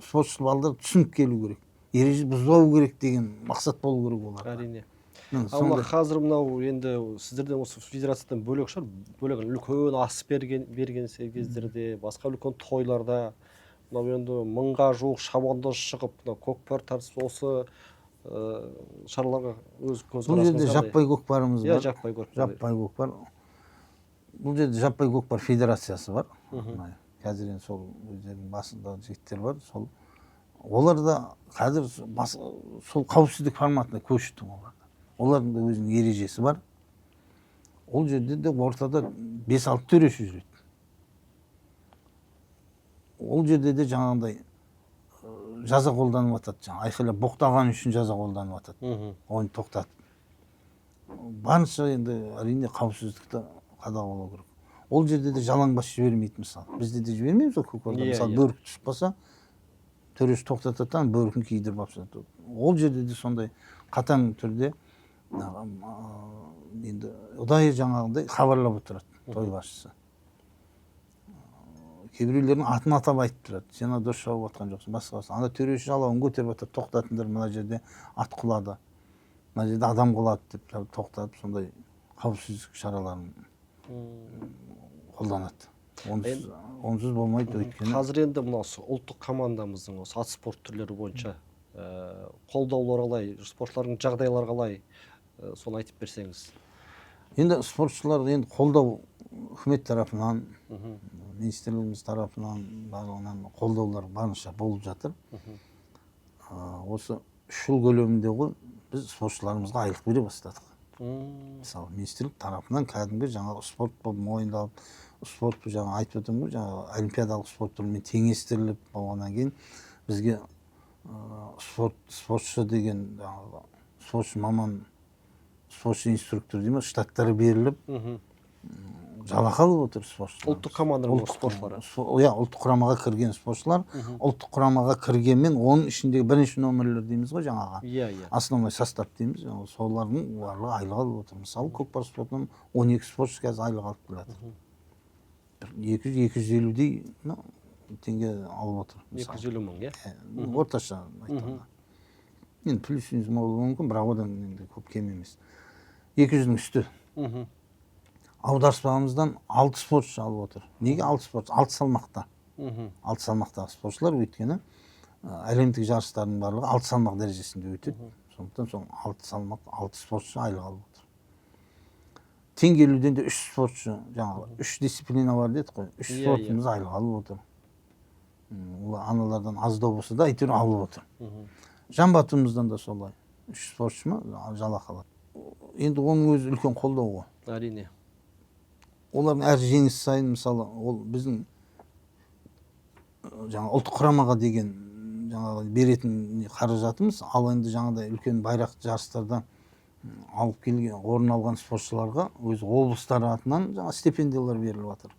спортшы балдар түсініп келу керек. Ереже бұзбау керек деген мақсат болу керек оларға. Әрине. Ал қазір мынау енді сіздерден осы федерациядан бөлек шығар, бөлек үлкен ас берген кездерде, басқа үлкен тойларда, мынау енді 1000-ға жуық шабандоз шығып, мынау көкпар тартысы осы шараларға өз көзқарасыңыз бұл жерде жаппай көкпарымыз бар. Жаппай көкпар. Бұл жерде жаппай көкпар федерациясы бар. Қазір енді сол өздерінің басында жігіттер бар. Олар да қазір сол қауіпсіздік форматына көшті олар. Олардың да өзінің ережесі бар. Ол жерде де ортада 5-6 төреші жүреді. Ол жерде де жаңағындай жаза қолданып атады. Айқайлап боқтаған үшін жаза қолданып атады. Ойын тоқтатып. Барынша енді әрине қауіпсіздікті қадағалау керек. Ол жерде де жалаңбас жібермейді мысалы. Бізде де жібермейміз ғой көкпарда. Мысалы бөрік түсіп қалса, төреші тоқтатады, бөркін кидіріп алып. Ол жерде де сондай қатаң түрде енді ұдайы жаңағындай хабарлап отырады той басшысы. Кейбіреулердің атын атап айтып тұрады. Сен дұрыс жауап атқан жоқсың, басқасы. Анда төреші жалауын көтеріп атып, тоқтатыңдар, мына жерде ат құлады, мына жерде адам құлады деп тоқтатып, сондай қауіпсіздік шараларын қолданады. Онсыз болмайды өйткені. Қазір енді мына ұлттық командамыздың осы ат спорт түрлері бойынша қолдаулар қалай, спортшылардың жағдайлары қалай, соны айтып берсеңіз. Енді спортшылар енді қолдау үкімет тарапынан, министрлігіміз тарапынан барлығынан қолдаулар барынша болып жатыр. Осы 3 жыл көлемінде ғой біз спортшыларымызға айлық бере бастадық. Мысалы, министрлік тарапынан кәдімгі жаңағы спорт болып мойындалып, спорт жаңа айтып отырмын ғой, жаңағы олимпиадалық спорт түрімен теңестіріліп болғаннан кейін бізге спортшы деген жаңағы спортшы маман, спортшы инструктор дейміз, штаттары беріліп, жалақы алып отыр спортшылар. Ұлттық команданың спортшылары. Иә, ұлттық құрамаға кірген спортшылар, ұлттық құрамаға кіргенмен оның ішіндегі бірінші номерлер дейміз ғой жаңаға. Основной состав дейміз, солардың барлығы айлық алып отыр. Мысалы, көкпар спортынан 12 спортшы қазір айлық алып келеді. 200-250 теңге алып отыр. 250 мың, иә? Орташа айтқанда. Енді плюс-минус болуы мүмкін, бірақ одан көп кем емес. 200-дің үсті. Аударыспағымыздан 6 спортшы алып отыр. Неге 6 спортшы? 6 салмақта. 6 салмақтағы спортшылар өйткені әлемдік жарыстардың барлығы 6 салмақ дәрежесінде өтеді. Сондықтан сол 6 салмақ, 6 спортшы айлық алып отыр. Теңгелуден де 3 спортшы, жаңағы 3 дисциплина бар дедік қой. 3 спортымыз айлық алып отыр. Олар аналардан аздау болса да әйтеуір алып отыр. Жан батуымыздан да солай. 3 спортшы ма жалақы алады. Енді оның өзі үлкен қолдау ғой. Әрине. Олардың әр жеңіс сайын мысалы ол біздің жаңа ұлттық құрамаға деген жаңағы беретін қаражатымыз, ал енді жаңағыдай үлкен байрақ жарыстардан алып келген, орын алған спортшыларға өз облыстар атынан жаңа стипендиялар беріліп жатыр.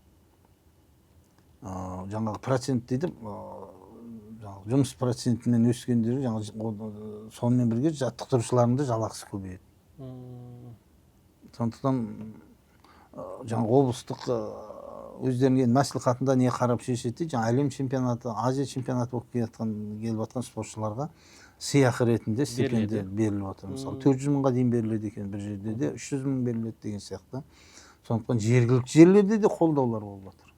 Жаңағы процент дейді, жаңағы жұмыс процентімен өскендері жаңағы сонымен бірге жаттықтырушылардың да жалақысы көбейеді. Сондықтан жаңағы облыстық өздеріне мәслихатында не қарап шешеді, жаңа әлем чемпионаты, Азия чемпионаты болып келіп жатқан спортшыларға сыйақы ретінде стипендия беріліп отыр. Мысалы 400 мыңға дейін беріледі екен, бір жерде де 300 мың беріледі деген сияқты. Сондықтан жергілікті жерлерде де қолдаулар болып жатыр.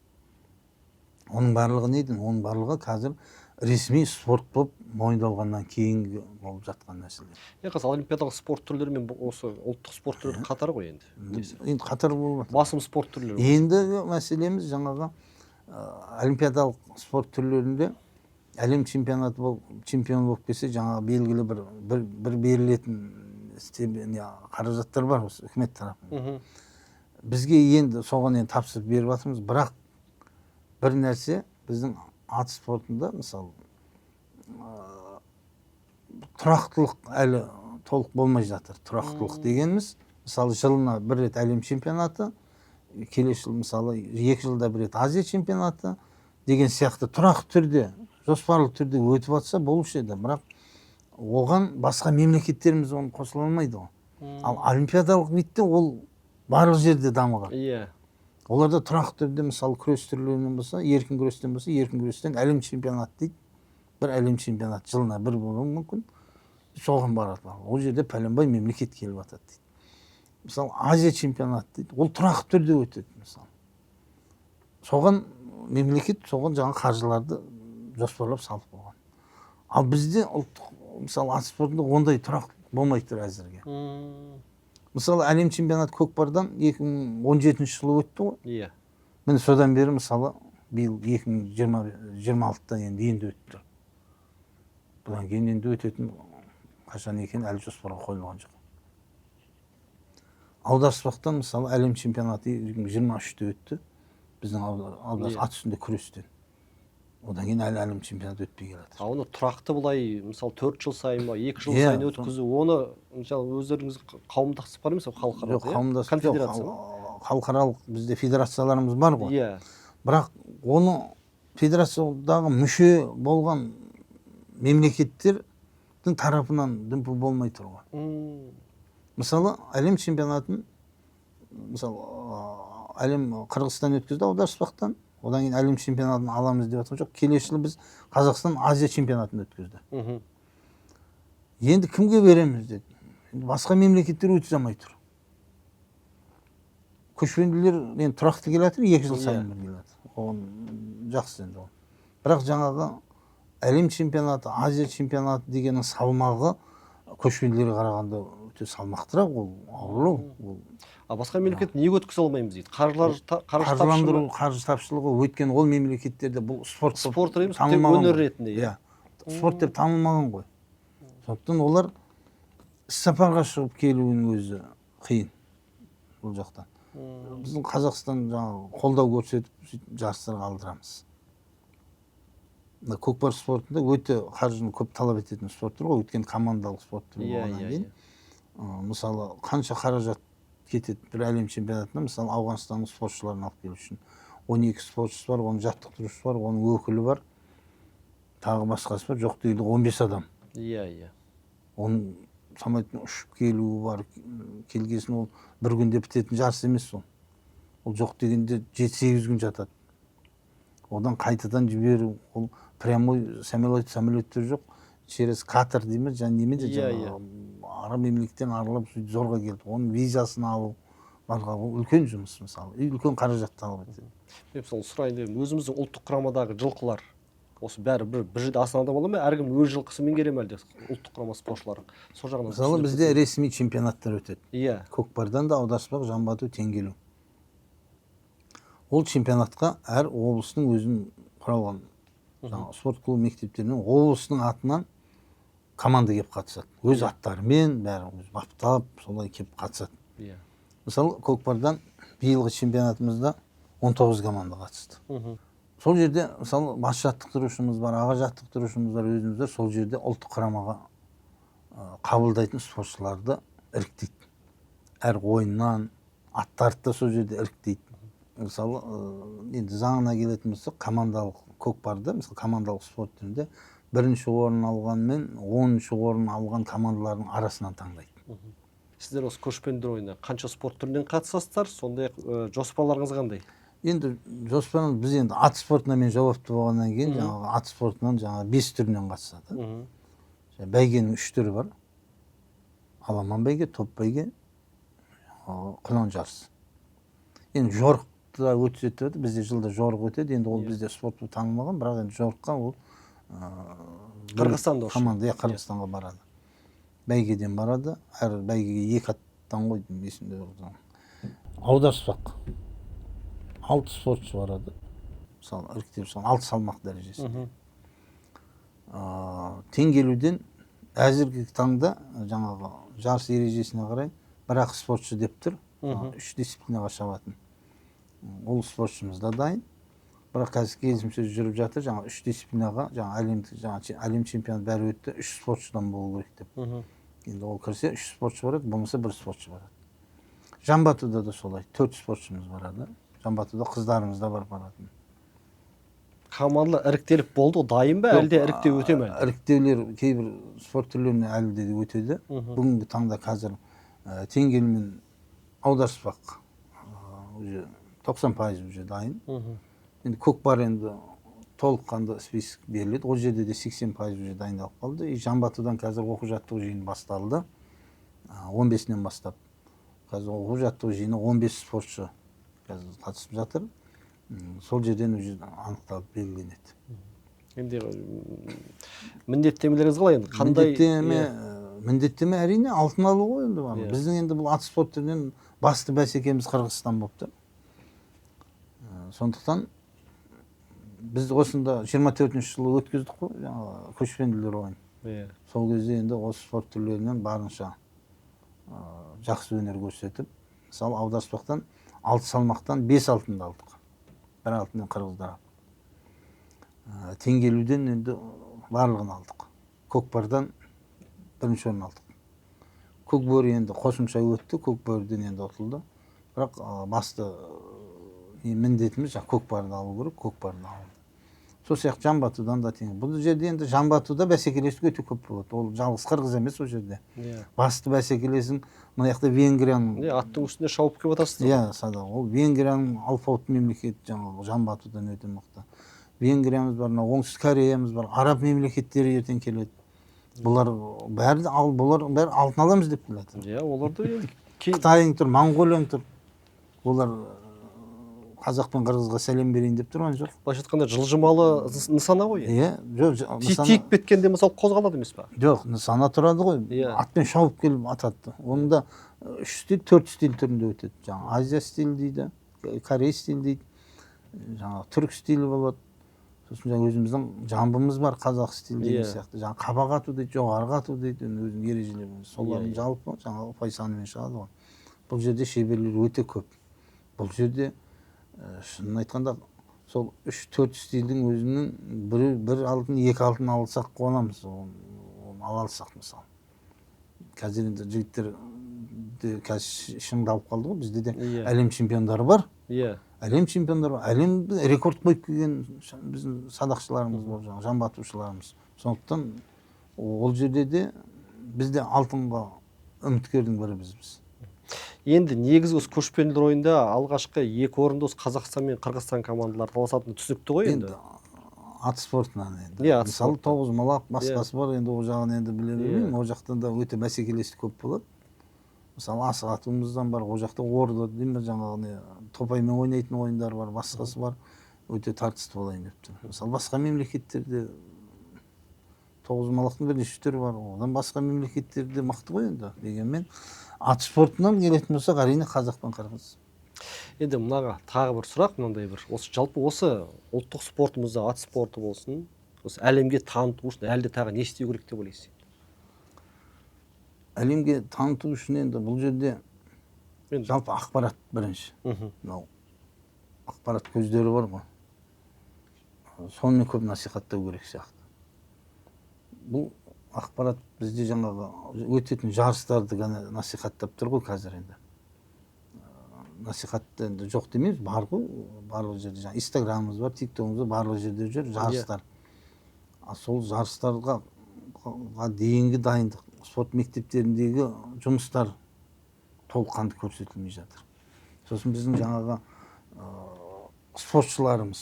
Оның барлығы неден? Оның барлығы қазір ресми спорт болып мойындалғаннан кейінгі болып жатқан нәрселер. Қазір олимпиадалық спорт түрлері мен осы ұлттық спорт түрлері қатар ғой енді. Енді қатар болып жатыр. Басым спорт түрлері. Енді мәселеміз жаңағы олимпиадалық спорт түрлерінде әлем чемпионаты болып чемпион болып келсе, жаңағы белгілі бір берілетін қаражаттар бар осы үкімет тарапынан. Бізге енді соған енді тапсырып беріп жатырмыз, бірақ бір нәрсе біздің ат спортында мысалы тұрақтылық әлі толық болмай жатыр. Тұрақтылық дегеніміз мысалы жылына бір рет әлем чемпионаты, келесі жыл мысалы 2 жылда бір рет Азия чемпионаты деген сияқты тұрақты түрде, жоспарлы түрде өтіп жатса болушы еді. Бірақ оған басқа мемлекеттеріміз оны қосыла алмайды ғой. Ал олимпиадалық ретте ол барлық жерде дамыған. Иә. Оларда тұрақты түрде мысалы күрес түрлерінен болса, еркін күрестен болса, еркін күрестен әлем чемпионаты дейді. Бір әлем чемпионаты жылына бір болуы мүмкін. Соған барады. Ол жерде пәленбай мемлекет келіп жатады дейді. Мысалы Азия чемпионаты дейді. Ол тұрақты түрде өтеді мысалы. Соған мемлекет соған жаңа қаржыларды жоспарлап салып қойған. Ал бізде ұлттық мысалы ат спортында ондай тұрақты болмай тұр әзірге. Мысалы әлем чемпионаты көкпардан 2017 жылы өтті ғой. Иә. Міне содан бері мысалы биыл 2026-та енді өтті. Бұдан кейін енді өтетін қашан екен әлі жоспарға қойылған жоқ. Аударыспақтан мысалы әлем чемпионаты 2023-те өтті. Біздің аударыс ат үстінде күрестен. Одан кейін әлем чемпионаты өтпей келеді. Оны тұрақты бұлай мысалы 4 жыл сайын ба, 2 жыл сайын өткізу, оны мысалы өздеріңіз қауымдастық бар емес пе, халықаралық? Жоқ, қауымдастық конфедерация. Халықаралық бізде федерацияларымыз бар ғой. Иә. Бірақ оны федерациядағы мүше болған мемлекеттердің тарапынан дүмпу болмай тұр ғой. Мысалы әлем чемпионатын мысалы әлем Қырғызстан өткізді аударыспақтан. Одан кейін әлем чемпионатын аламыз деп жатқан жоқ. Келесі жылы біз Қазақстан Азия чемпионатын өткізді. Енді кімге береміз деді. Басқа мемлекеттер өткізе алмай тұр. Көшпенділер енді тұрақты келе жатыр, 2 жыл сайын бір келе жатыр. Оған жақсы енді ол. Бірақ жаңағы әлем чемпионаты, Азия чемпионаты дегеннің салмағы көшпенділерге қарағанда өте салмақтырақ, ол ауырлау. Басқа мемлекет неге өткізе алмаймыз дейді? Қаржы тапшылығы өткен ол мемлекеттерде бұл спорт емес, тек өнер ретінде. Иә. Спорт деп танылмаған ғой. Сондықтан олар іссапарға шығып келуінің өзі қиын бұл жақтан. Біздің Қазақстан жаңағы қолдау көрсетіп жарыстарға алдырамыз. Көкпар спортында өте қаржыны көп талап ететін спорт түрі ғой, өткен командалық спорт түрі болғаннан кейін. Мысалы қанша қаражат кетеді бір әлем чемпионатына, мысалы Ауғанстанның спортшыларын алып келу үшін 12 спортшысы бар, оның жаттықтырушысы бар, оның өкілі бар, тағы басқасы бар, жоқ дегенде 15 адам. Иә. Оның самолетпен ұшып келуі бар, келгесін ол бір күнде бітетін жарыс емес ол. Ол жоқ дегенде 7-8 күн жатады. Одан қайтадан жіберу, ол прямой самолеттер жоқ, через катер дейміз, ара мемлекеттен аралап зорға келді. Оның визасын алу, үлкен жұмыс мысалы, үлкен қаражат талап етеді. Мен мысалы сұрайын, өзіміздің ұлттық құрамадағы жылқылар осы бәрі бір жерде астанада бола ма, әркім өз жылқысын меңгере ме әлде ұлттық құрама спортшылары? Сол жағынан мысалы бізде ресми чемпионаттар өтеді. Иә. Көкпардан да аударыспақ, жамбы ату, теңге ілу. Ол чемпионатқа әр облыстың өзінің құралған жаңағы спорт клуб мектептерінен облыстың атынан команда келіп қатысады. Өз аттарымен бәрі баптап солай келіп қатысады. Иә. Мысалы көкпардан биылғы чемпионатымызда 19 команда қатысты. Сол жерде мысалы бас жаттықтырушымыз бар, аға жаттықтырушымыз бар, өзіміз бар. Сол жерде ұлттық құрамаға қабылдайтын спортшыларды іріктейді. Әр ойыннан аттарды да сол жерде іріктейді. Мысалы енді заңына келетін болсақ, командалық көкпарда, мысалы командалық спорт түрінде бірінші орын алған мен 10-шы орын алған командалардың арасынан таңдайды. Сіздер осы көшпенділер ойынына қанша спорт түрінен қатысасыздар? Сондай жоспарларыңыз қандай? Енді жоспарымыз, біз енді ат спортына мен жауапты болғаннан кейін, жаңағы ат спортынан жаңағы 5 түрінен қатысады. Бәйгенің 3 түрі бар. Аламан бәйге, топ бәйге, құлан жарысы. Енді жорықта өтеді, бізде жылда жорық өтеді. Енді ол бізде спортты танылмаған, бірақ енді жорыққа ол Қырғызстанда команда Қырғызстанға барады. Бәйгеден барады. Әр бәйгеге 2 аттан қойды, есімде жоқ. Аударыспақ. 6 спортшы барады. Мысалы, іріктеп шығған 6 салмақ дәрежесінде. Теңгелуден әзіргі таңда жаңағы жарыс ережесіне қарай бір-ақ спортшы деп тұр. 3 дисциплинаға шабатын. Ол спортшымыз да дайын. Бірақ қазір келісімсөз жүріп жатыр. Жаңа 3 дисциплинаға, әлем чемпионаты бәрі өтті. 3 спортшыдан болу керек деп. Енді ол кірсе 3 спортшы барады, болмаса 1 спортшы барады. Жамбатуда да солай. 4 спортшымыз барады. Жамбатуда қыздарымыз да баратын. Командалар іріктеліп болды, дайын ба, әлде іріктеу өте ме? Іріктеулер кейбір спорт түрлеріне әлі де өтеді. Бүгінгі таңда қазір теңгел мен аударыспақ 90% уже дайын. Енді көкпар енді толыққанды список беріледі. Ол жерде де 80% уже дайындалып қалды. Жамбатыдан қазір оқу-жаттығу жиыны басталды. 15-нен бастап. Қазір оқу-жаттығу жиыны 15 спортшы қазір қатысып жатыр. Сол жерден уже анықталып белгіленеді. Енді міндеттемелеріңіз қалай енді? Қандай міндеттеме әрине алтын алу ғой енді бар. Біздің енді бұл ат спорт түрінен басты бәсекеміз Қырғызстан болып тұр. Сондықтан біз осында 24-ші жылы өткіздік қой, жаңағы көшпенділер ойын. Сол кезде енді осы спорт түрлерінен барынша жақсы өнер көрсетіп, мысалы аударыспақтан 6 салмақтан 5 алтынды алдық. 1 алтыннан қырғыздар. Теңгелуден енді барлығын алдық. Көкпардан 1-ші орын алдық. Көкбөрі енді қосымша өтті, көкбөріден енді ұтылды. Бірақ басты міндетіміз көкпарды алу керек, көкпарды алу. Сол сияқты Жамбатыдан да тең. Бұл жерде енді Жамбатыда бәсекелестік өте көп болады. Ол жалғыз қырғыз емес ол жерде. Басты бәсекелесің мына жақта Венгрияның. Аттың үстіне шауып келіп отырсыз. Садақ. Ол Венгрияның алпауыт мемлекет жаңағы Жамбатыдан өте мықты. Венгриямыз бар, Оңтүстік Кореямыз бар, араб мемлекеттері ертең келеді. Бұлар бәрі алтын аламыз деп келеді. Оларды Қытайың тұр, Моңғолияң тұр. Олар қазақ пен қырғызға сәлем берейін деп тұрған жоқ. Былайша айтқанда жылжымалы нысана ғой. Тиіп кеткенде мысалы қозғалады емес па? Жоқ, нысана тұрады ғой. Атпен шауып келіп атады. Оның да 3 стиль, 4 стиль түрінде өтеді. Жаңа Азия стилі дейді, Корей стилі дейді, жаңа түрік стилі болады. Сосын жаңа өзіміздің жамбымыз бар, қазақ стилі деген сияқты. Жаңа қабақ ату дейді, жоғарғы ату дейді, өзінің ережелері. Солардың жалпы жаңа ұпай санымен шығады ғой. Бұл жерде шеберлер өте көп. Бұл жерде шынын айтқанда сол 3-4 стильдің өзінің бір алтын, 2 алтын алсақ қуанамыз. Оны ала алсақ мысалы. Қазір енді жігіттер шыңдалып қалды ғой. Бізде де әлем чемпиондары бар. Әлем чемпиондары бар. Әлемде рекорд қойып келген біздің садақшыларымыз бар, жамбатушыларымыз. Сондықтан ол жерде де бізде алтынға үміткердің бірі бізбіз. Енді негізгі осы көшпенділер ойында алғашқы 2 орынды осы Қазақстан мен Қырғызстан командалары таласатыны түсінікті ғой енді. Ат спортынан енді. Мысалы 9 малақ басқасы бар, енді ол жағын енді біле бермеймін. Ол жақтан да өте бәсекелестік көп болады. Мысалы асық атуымыздан бар, ол жақта орда деймін, жаңағы топаймен ойнайтын ойындар бар, басқасы бар. Өте тартысты болайын деп тұр. Мысалы басқа мемлекеттерде 9 малақтың бірнеше түрі бар. Одан басқа мемлекеттерде мықты ғой енді. Дегенмен ат спортынан келетін болсақ, әрине қазақ пен қырғыз. Енді мынаға тағы бір сұрақ, мынандай бір жалпы осы ұлттық спортымызда ат спорты болсын, осы әлемге таныту үшін әлде тағы не істеу керек деп ойлайсыз? Әлемге таныту үшін енді бұл жерде Енді жалпы ақпарат бірінші. Мынау ақпарат көздері бар ғой. Сонымен көп насихаттау керек сияқты. Бұл ақпарат бізде жаңағы өтетін жарыстарды ғана насихаттап тұр ғой қазір енді. Насихатты енді жоқ демейміз, бар ғой, барлық жерде жаңағы инстаграмымыз бар, тиктогымыз бар, барлық жерде жүр жарыстар. Сол жарыстарға дейінгі дайындық, спорт мектептеріндегі жұмыстар толыққанды көрсетілмей жатыр. Сосын біздің жаңағы спортшыларымыз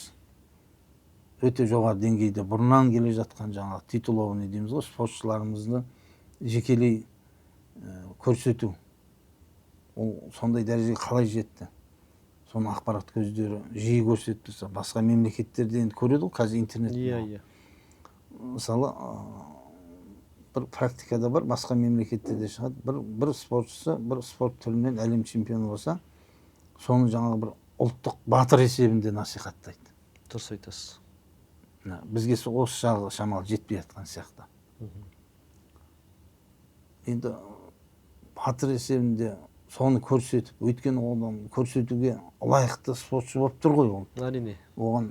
өте жоғары деңгейде бұрыннан келе жатқан жаңағы титулованный дейміз ғой, спортшыларымызды жекелей көрсету. Ол сондай дәрежеге қалай жетті? Соны ақпарат көздері жиі көрсетті. Басқа мемлекеттерде енді көреді ғой қазір интернет. Иә. Мысалы, бір практикада бар, басқа мемлекеттерде шығады. Бір спортшысы бір спорт түрінен әлем чемпионы болса, соны жаңағы бір ұлттық батыр есебінде насихаттайды. Дұрыс айтасыз. Бізге осы жағы шамалы жетпей жатқан сияқты. Енді батыр есебінде соны көрсетіп, өйткені одан көрсетуге лайықты спортшы болып тұр ғой ол. Әрине. Оған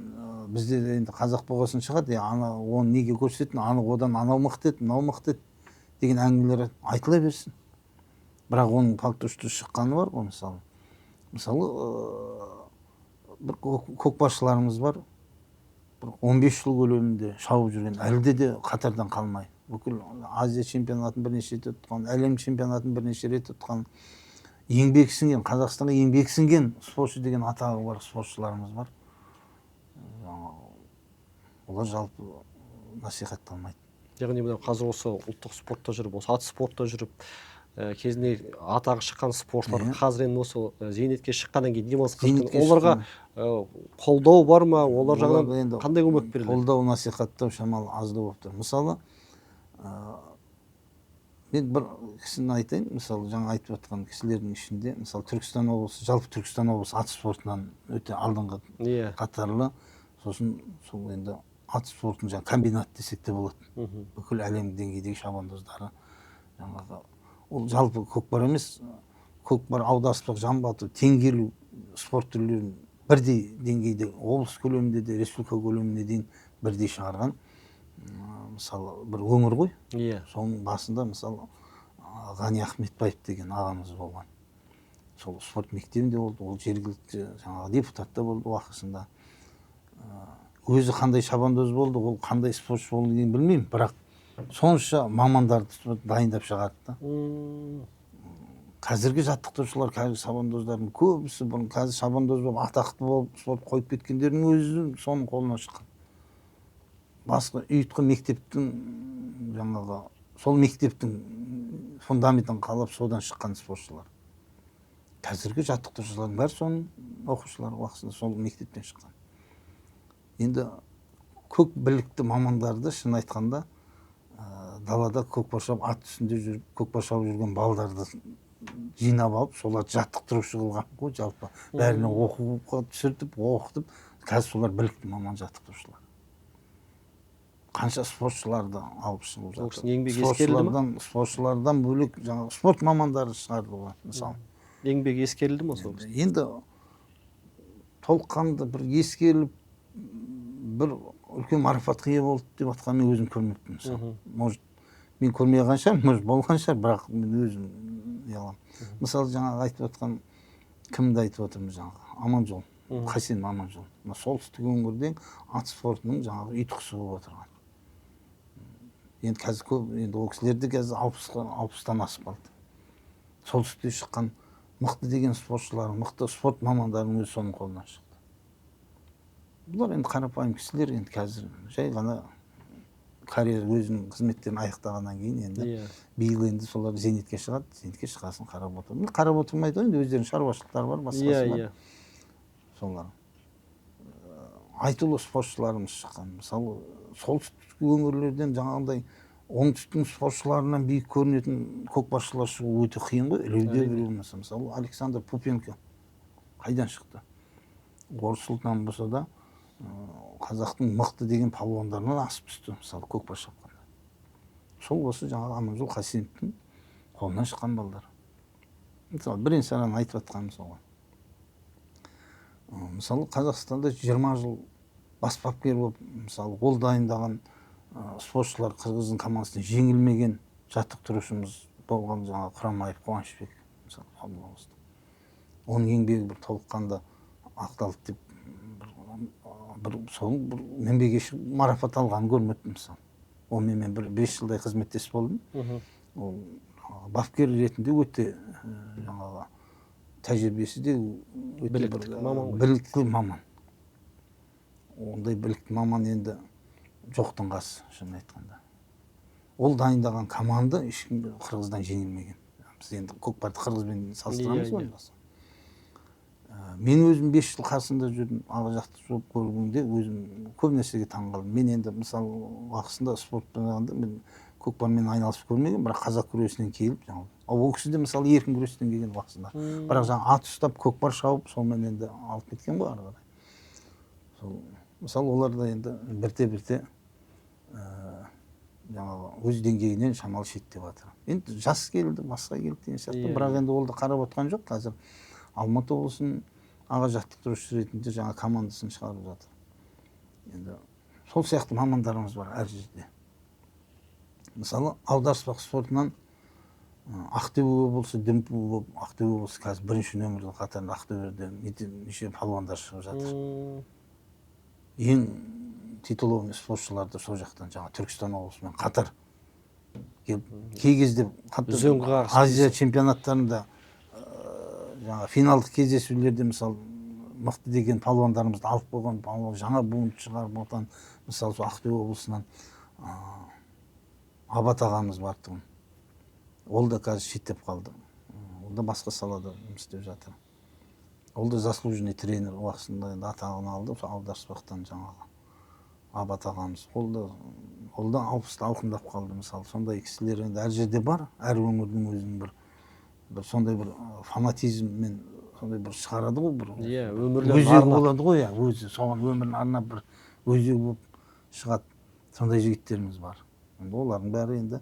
бізде енді қазақ болғасын шығады, оны неге көрсеттің, одан анау мықты еді, мынау мықты еді деген әңгімелер айтыла берсін. Бірақ оның факты шыққаны бар ғой, мысалы. Мысалы, бір көкпаршыларымыз бар, 15 жыл көлемінде шауып жүрген, әлде де қатардан қалмай. Бүкіл Азия чемпионатын бірнеше рет ұтқан, әлем чемпионатын бірнеше рет ұтқан, еңбек сіңген, Қазақстанға еңбек сіңген спортшы деген атағы бар спортшыларымыз бар. Олар жалпы насихатталмайды. Яғни мына қазір осы ұлттық спортта жүріп, осы ат спортта жүріп, кезінде атағы шыққан спортшылар қазір енді осы зейнетке шыққаннан кейін демалыс қашқан, оларға қолдау бар ма? Олар жағынан қандай көмек беріледі? Қолдау, насихаттау шамалы аздау болып тұр. Мысалы, мен бір кісіні айтайын, мысалы жаңа айтып жатқан кісілердің ішінде, мысалы Түркістан облысы, жалпы Түркістан облысы ат спортынан өте алдыңғы қатарлы. Сосын сол енді ат спортын жаңа комбинат десек те болады. Бүкіл әлем деңгейдегі шабандоздары жаңағы ол жалпы көкпар емес, көкпар, аударыспақ, жамбы ату, теңгеру спорт түрлерін бірдей деңгейде, облыс көлемінде де, республика көлеміне дейін бірдей шығарған. Мысалы, бір өңір ғой. Соның басында, мысалы, Ғани Ахметбаев деген ағамыз болған. Сол спорт мектебінде болды, ол жергілікті жаңағы депутатта болды уақытысында. Өзі қандай шабандоз болды, ол қандай спортшы болды деген білмеймін, бірақ сонша мамандарды дайындап шығарды. Қазіргі жаттықтырушылар, қазіргі шабандоздардың көбісі бұрын қазір шабандоз болып, атақты болып, спорт қойып кеткендердің өзі соның қолынан шыққан. Басқа ұйытқы мектептің жаңағы сол мектептің фундаментін қалап содан шыққан спортшылар. Қазіргі жаттықтырушылардың бәрі соның оқушылары уақытысында сол мектептен шыққан. Енді көк білікті мамандарды шын айтқанда далада көкпар шауып, ат үстінде жүріп, көкпар шауып жүрген балдарды жинап алып, соларды жаттықтырушы қылған ғой жалпы. Бәріне оқуға түсіртіп, оқытып, қазір солар білікті маман жаттықтырушылар. Қанша спортшыларды алып шығып жатыр. Спортшылардан бөлек жаңағы спорт мамандары шығарды ғой, мысалы. Еңбек ескерілді ме сол? Енді толыққанды бір ескеріліп, бір үлкен марапатқа ие болды деп жатқан мен өзім көрмеппін, мысалы. Может, мен көрмей қалған шығар, может, болған шығар, бірақ мен өзім ұяламын. Мысалы, жаңағы айтып жатқан, кімді айтып отырмыз жаңағы? Аманжол, Хасен Аманжол. Солтүстік өңірден ат спортының жаңағы ұйытқысы болып отырған. Енді қазір көп, енді ол кісілерді қазір 60-тан асып қалды. Солтүстікте шыққан мықты деген спортшылар, мықты спорт мамандарының өзі соның қолынан шықты. Бұлар енді қарапайым кісілер, енді қазір жай ғана карьера өзінің қызметтерін аяқтағаннан кейін енді биыл енді солар зейнетке шығады, зейнетке шыққасын қарап отыр. Қарап отырмайды, енді өздерінің шаруашылықтары бар, басқасы бар. Солар айтулы спортшыларымыз шыққан. Мысалы, солтүстік өңірлерден жаңағындай оңтүстіктің спортшыларынан биік көрінетін көкпаршылар шығу өте қиын ғой, ілуде біреу болмаса. Мысалы, Александр Пупенко қайдан шықты? Орыс сұлтан болса да қазақтың мықты деген палуандарынан асып түсті, мысалы көкпар шапқанда. Сол осы жаңағы Аманжол Қасеновтың қолынан шыққан балдар. Мысалы бірен саран айтып жатқанымыз оған. Мысалы Қазақстанда 20 жыл бас бапкер болып, мысалы ол дайындаған спортшылар Қырғыздың командасынан жеңілмеген жаттықтырушымыз болған жаңағы Құрамаев Қуанышбек, мысалы Абдуллаевты. Оның еңбегі бір толыққанды ақталды деп сол бір еңбек марапат алғанын көрмедім мысалы. Онымен мен бір 5 жылдай қызметтес болдым. Ол бапкер ретінде өте жаңағы тәжірибесі де өте білікті маман. Ондай білікті маман енді жоқтың қасы, шын айтқанда. Ол дайындаған команда ешкім Қырғыздан жеңілмеген. Біз енді көкпарды Қырғызбен салыстырамыз ғой. Мен өзім 5 жыл қасында жүрдім, аға жақты жоп көргенде өзім көп нәрсеге таңғалдым. Мен енді мысалы уақытында спортпен мен көкпармен айналысып көрмеген, бірақ қазақ күресінен келіп, ол кісі де мысалы еркін күрестен келген уақытында. Бірақ жаңа ат ұстап көкпар шауып, сонымен енді алып кеткен ғой ары қарай. Мысалы оларда енді бірте-бірте жаңағы өз деңгейінен шамалы шеттеп жатыр. Енді жас келді, басқа келді деген сияқты, бірақ енді ол да қарап отқан жоқ. Қазір Алматы облысының аға жаттықтырушысы ретінде жаңа командасын шығарып жатыр. Енді сол сияқты мамандарымыз бар әр жерде. Мысалы аударыспақ спортынан Ақтөбе болса, Дүмпу болып, Ақтөбе болса қазір бірінші нөмірдің қатарында Ақтөбеде неше палуандар шығып жатыр. Ең титулованный спортшыларды сол жақтан жаңа Түркістан облысымен қатар келіп, кей кезде Азия чемпионаттарында жаңа финалдық кездесулерде мысалы мықты деген палуандарымызды алып қойған жаңа буын шығарып отқан, мысалы сол Ақтөбе облысынан Абат ағамыз бар тұғын. Ол да қазір шеттеп қалды. Ол да басқа салада жұмыс істеп жатыр. Ол да заслуженный тренер уақытында атағын алды, аударыспақтан жаңағы Абат ағамыз. Ол да 60-та алқындап қалды мысалы. Сондай кісілер енді әр жерде бар, әр өңірдің өзінің бір сондай бір фанатизммен сондай бір шығарады ғой, бір өзегі болады ғой, өзі соған өмірін арнап бір өзегі болып шығады. Сондай жігіттеріміз бар. Олардың бәрі енді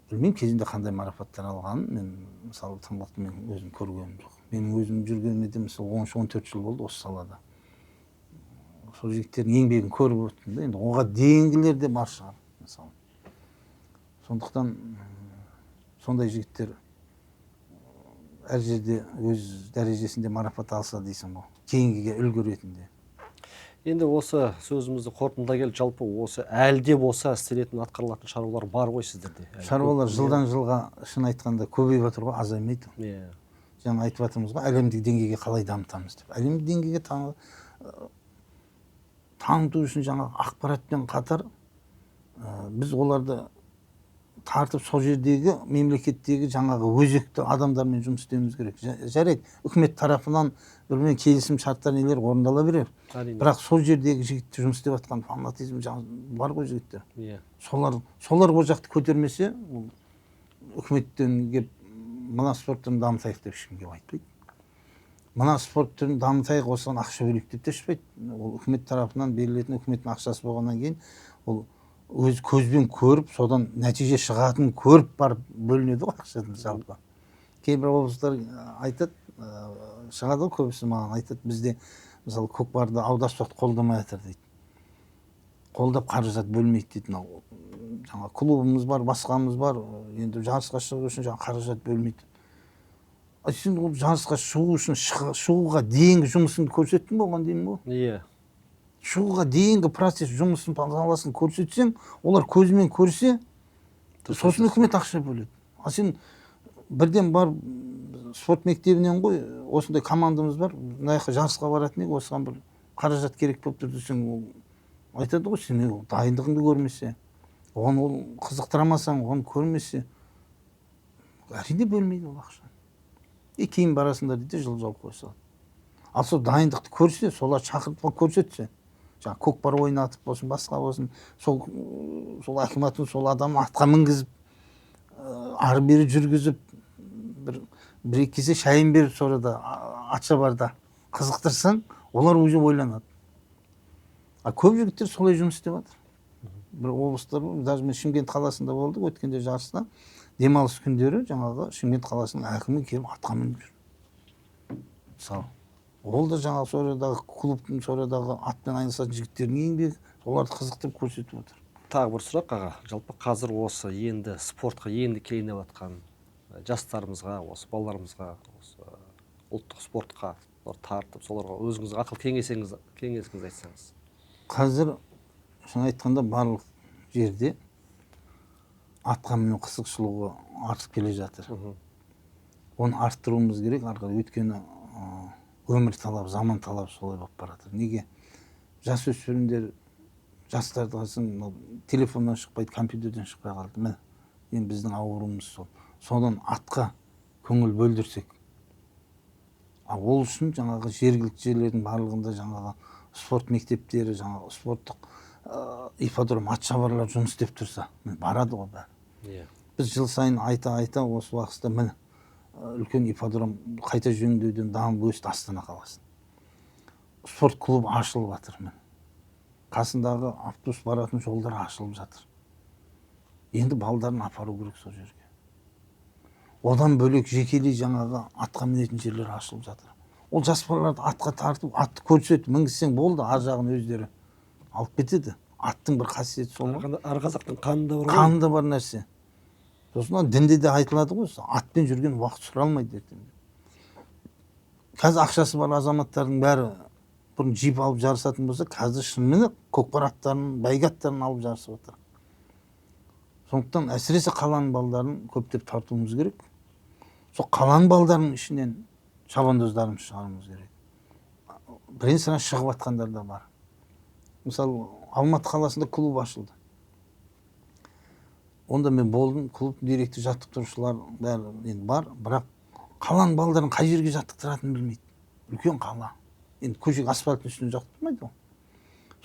білмеймін кезінде қандай марапаттар алғанын, мен мысалы тыңғылықты мен өзім көргенім жоқ. Менің өзім жүргеніме де мысалы 13-14 жыл болды осы салада. Сол жігіттердің еңбегін көріп өттім де, енді оған дейінгілер де бар шығар мысалы. Сондықтан сондай жігіттер әр жерде өз дәрежесінде марапат алса дейсің ғой, кейінгіге үлгі ретінде. Енді осы сөзімізді қорытындылай келіп, жалпы осы әлде болса істелетін атқарылатын шаруалар бар ғой сіздерде? Шаруалар жылдан жылға шын айтқанда көбейіп жатыр ғой, азаймайды. Жаңа айтып жатырмыз ғой, әлемдік деңгейге қалай дамытамыз деп. Әлемдік деңгейге таныту үшін жаңа ақпаратпен қатар біз оларды тартып сол жердегі мемлекеттегі жаңағы өзекті адамдармен жұмыс істеуіміз керек. Жарайды, үкімет тарапынан бірмен келісім шарттар нелер орындала берер. Бірақ сол жердегі жігітті жұмыс істеп жатқан фанатизм бар ғой жігіттер. Солар ол жақты көтермесе, үкіметтен келіп мына спорт түрін дамытайық деп ешкімге айтпайды. Мына спорт түрін дамытайық, осыған ақша бөлейік деп те шықпайды. Ол үкімет тарапынан берілетін үкіметтің ақшасы болғаннан кейін ол өз көзбен көріп, содан нәтиже шығатын көріп барып бөлінеді ғой ақшадан жалпы. Кейбір облыстар айтады, шығады ғой, көбісі маған айтады, бізде мысалы көкпарды аударыспақты қолдамай жатыр дейді. Қолдап қаражат бөлмейді дейді. Жаңа клубымыз бар, басқамыз бар, енді жарысқа шығу үшін жаңа қаражат бөлмейді. Сен ол жарысқа шығу үшін шығуға дейінгі жұмысыңды көрсеттің болған деймін ғой? Шығуға дейінгі процесс жұмысын саласын көрсетсең, олар көзімен көрсе, сосын үкімет ақша бөледі. Сен бірден бар спорт мектебінен ғой, осындай командамыз бар, мынаяққа жарысқа баратын ек, осыған бір қаражат керек болып тұр десең, айтады ғой, сен дайындығыңды көрмесе, оған ол қызықтырамасаң, оған көрмесе, әрине бөлмейді ол ақша. Кейін барасыңдар дейді, жыл жауып қойса. Ал сол дайындықты көрсе, солар шақыртып көрсетсе, жаңа көкпар ойнатып болсын, басқа болсын, сол акиматтың сол адамын атқа мінгізіп, ары бері жүргізіп, бір екі кесе шайын беріп, sonra да Атшабарда қызықтырсаң, олар уже ойланады. А көп жігіттер солай жұмыс істеп жатыр. Бір облыстар, даже мен Шымкент қаласында болдық, өткенде жарыста демалыс күндері жаңағы Шымкент қаласының әкімі келіп атқа мініп жүр. Мысалы, ол да жаңағы содағы клубтың содағы атпен айналысатын жігіттердің еңбегі, оларды қызықтырып көрсетіп отыр. Тағы бір сұрақ аға, жалпы қазір осы енді спортқа енді келейін деп жатқан жастарымызға, осы балаларымызға, осы ұлттық спортқа тартып, соларға өзіңіз ақыл кеңесіңіз айтсаңыз. Қазір шын айтқанда барлық жерде атқа міну қызығушылығы артып келе жатыр. Оны арттыруымыз керек, өйткені өмір талап, заман талап солай болып баратыр. Неге? Жасөспірімдер, жастарды қарасаң, телефоннан шықпайды, компьютерден шықпай қалды. Міне, енді біздің ауруымыз сол. Содан атқа көңіл бөлдірсек. Ол үшін жаңағы жергілікті жерлердің барлығында жаңағы спорт мектептері, жаңағы спорттық ипподром, атшабарлар жұмыс істеп тұрса, барады ғой бәрі. Біз жыл сайын айта осы уақытта міне үлкен ипподром қайта жөндеуден дамып өсті Астана қаласын. Спорт клубы ашылып жатыр міне. Қасындағы автобус баратын жолдар ашылып жатыр. Енді балдарын апару керек сол жерге. Одан бөлек жекелей жаңағы атқа мінетін жерлер ашылып жатыр. Ол жас балаларды атқа тартып, атты көрсетіп мінгізсең болды, ар жағын өздері алып кетеді. Аттың бір қасиеті сол. Ар қазақтың қанында бар ғой. Қанында бар нәрсе. Сосын дінде де айтылады ғой, атпен жүрген уақыт сұралмайды ертең. Қазір ақшасы бар азаматтардың бәрі бұрын джип алып жарысатын болса, қазір шынымен көкпар аттарын, бәйге аттарын алып жарысып отыр. Сондықтан әсіресе қаланың балдарын көптеп тартуымыз керек. Сол қаланың балдарының ішінен шабандоздарымыз шығаруымыз керек. Бірен-саран шығып атқандар да бар. Мысалы, Алматы қаласында клуб ашылды. Онда мен болдым, клуб директор, жаттықтырушылар бәрі бар, бірақ қаланың балдарын қай жерге жаттықтыратынын білмейді. Үлкен қала. Енді көшеге асфальттың үстіне жаттықтырмайды ғой.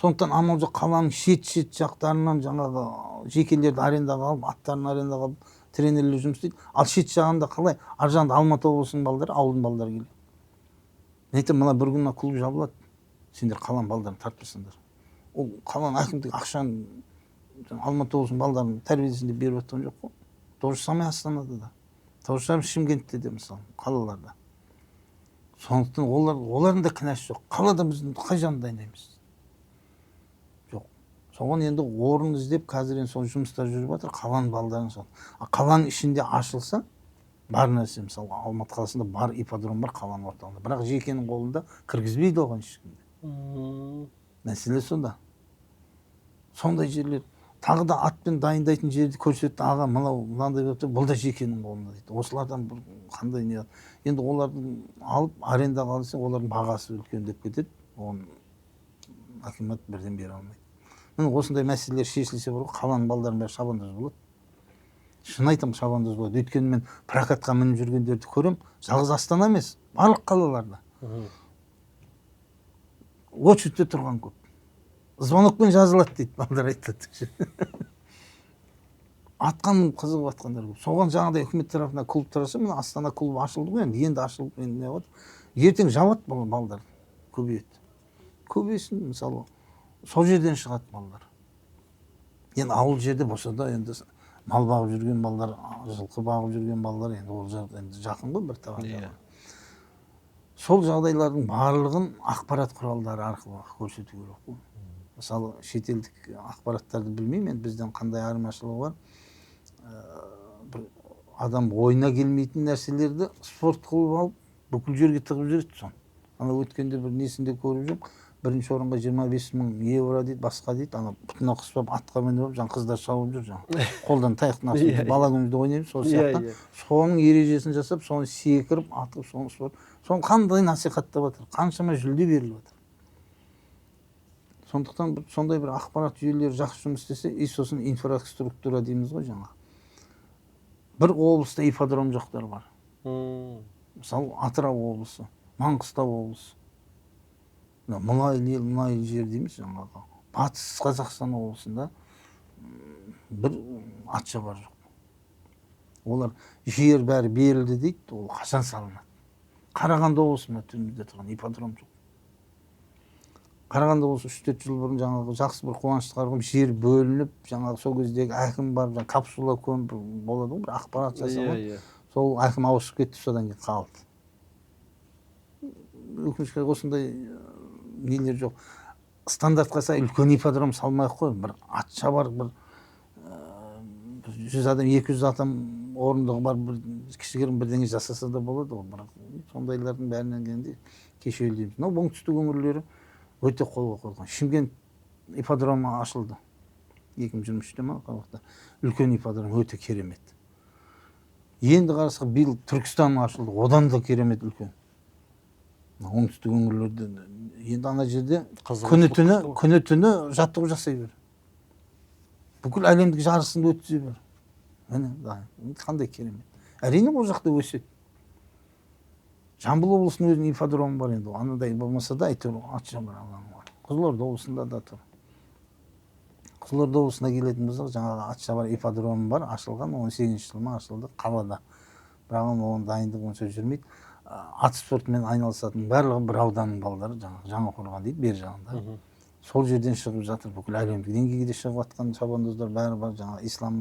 Сондықтан амал жоқ, қаланың шет жақтарынан жаңағы жекелерді арендаға алып, аттарын арендаға алып, тренерлер жұмыс істейді. Ал шет жағында қалай? Ар жағында Алматы облысының балдары, ауылдың балдары келеді. Мен айтамын, мына бір күн клуб жабылады. Сендер қаланың балдарын тартпасаңдар. Ол қаланың әкімдігі ақшаны Алматы облысының балдарының тәрбиесінде беріп жатқан жоқ қой. То же самое Астанада да. То же самое Шымкентте де мысалы, қалаларда. Сондықтан олардың да кінәсі жоқ. Қалада біздің қай жағын дайындаймыз? Жоқ. Соған енді орын іздеп, қазір енді сол жұмыстар жүріп жатыр, қаланың балдарын сол. Қаланың ішінде ашылса, бар нәрсе, мысалы, Алматы қаласында бар ипподром бар қаланың орталығында. Бірақ жекенің қолында кіргізбейді оған ешкімді. Мәселе сонда. Сондай жерлер. Тағы да атпен дайындайтын жерді көрсетті, аға, мынандай болып, бұл да жекенің қолында дейді. Осылардан бір қандай не. Енді олардың алып арендаға алса, олардың бағасы үлкендеп кетеді. Оны акимат бірден бере алмайды. Міне осындай мәселелер шешілсе бар ғой, қаланың балдарының бәрі шабандоз болады. Шын айтамын, шабандоз болады. Өйткені мен прокатқа мініп жүргендерді көрем, жалғыз Астана емес, барлық қалаларда. Очередьте тұрған көп. Звонокпен жазылады дейді, балдар айтады. Атқан қызығып атқандар көп. Соған жаңағыдай үкімет тарапынан клуб тараса, мына Астана клубы ашылды ғой, енді ашылып, енді не болады. Ертең жауады балдар, көбейеді. Көбейсін, мысалы, сол жерден шығады балдар. Енді ауыл жерде болса да, енді мал бағып жүрген балдар, жылқы бағып жүрген балдар, енді ол жақын ғой бір табан. Сол жағдайлардың барлығын ақпарат құралдары арқылы көрсету керек қой. Мысалы, шетелдік ақпараттарды білмеймін, бізден қандай айырмашылығы бар. Бір адам ойына келмейтін нәрселерді спорт қылып алып, бүкіл жерге тығып жүреді сон. Ана өткенде бір несінде көріп жүрмін, бірінші орынға 25.000 евро дейді, басқа дейді, ана бұтына қыспап, атқа мініп, жаңа қыздар шауып жүр, жаңа қолдан таяқтың астында бала күнімізде ойнаймыз, сол сияқты. Соның ережесін жасап, соны секіріп, атып, соны спорт. Соны қандай насихаттап жатыр, қаншама жүлде беріліп жатыр. Сондықтан сондай бір ақпарат жүйелері жақсы жұмыс істесе, сосын инфраструктура дейміз ғой жаңа. Бір облыста ипподром жоқтар бар. Мысалы, Атырау облысы, Маңғыстау облысы. Мұнайлы жер дейміз жаңағы. Батыс Қазақстан облысында бір атшабар жоқ. Олар жер бәрі берілді дейді, ол қашан салынады? Қарағанды облысында түбінде тұрған ипподром жоқ. Қарағанды облысы 3-4 жыл бұрын жаңағы жақсы бір қуанышты қарғым жер бөлініп, жаңағы сол кездегі әкім барып, жаңағы капсула көмір болады ғой, бір ақпарат жасаған. Сол әкім ауысып кетті, содан кейін қалды. Өкінішке осындай нелер жоқ. Стандартқа сай үлкен ипподром салмай-ақ қой, бір атшабар, бір 100 адам, 200 адам орындығы бар бір кішігірім бірдеңе жасаса да болады ғой. Бірақ сондайлардың бәрінен келгенде кешеуіл дейміз. Мынау оңтүстік өңірлері өте қолға қойған. Шымкент ипподромы ашылды 2023-те ма қалақта. Үлкен ипподром өте керемет. Енді қарасақ биыл Түркістан ашылды, одан да керемет үлкен. Оңтүстік өңірлерде енді ана жерде күні түні жаттығу жасай бер. Бүкіл әлемдік жарысында өткізе бер. Міне, қандай керемет. Әрине ол жақта өседі. Жамбыл облысының өзінің ипподромы бар енді. Анадай болмаса да әйтеуір атшабар алаңы бар. Қызылорда облысында да тұр. Қызылорда облысына келетін болсақ, жаңағы атшабар ипподромы бар, ашылған 18-ші жылы ашылды қалада. Бірақ оның дайындығы онша жүрмейді. Ат спортымен айналысатын барлығы бір ауданның балдары, Жаңақорған дейді, бер жағында. Сол жерден шығып жатыр, бүкіл әлемдік деңгейге де шығып жатқан шабандоздар бәрі бар. Жаңа Ислам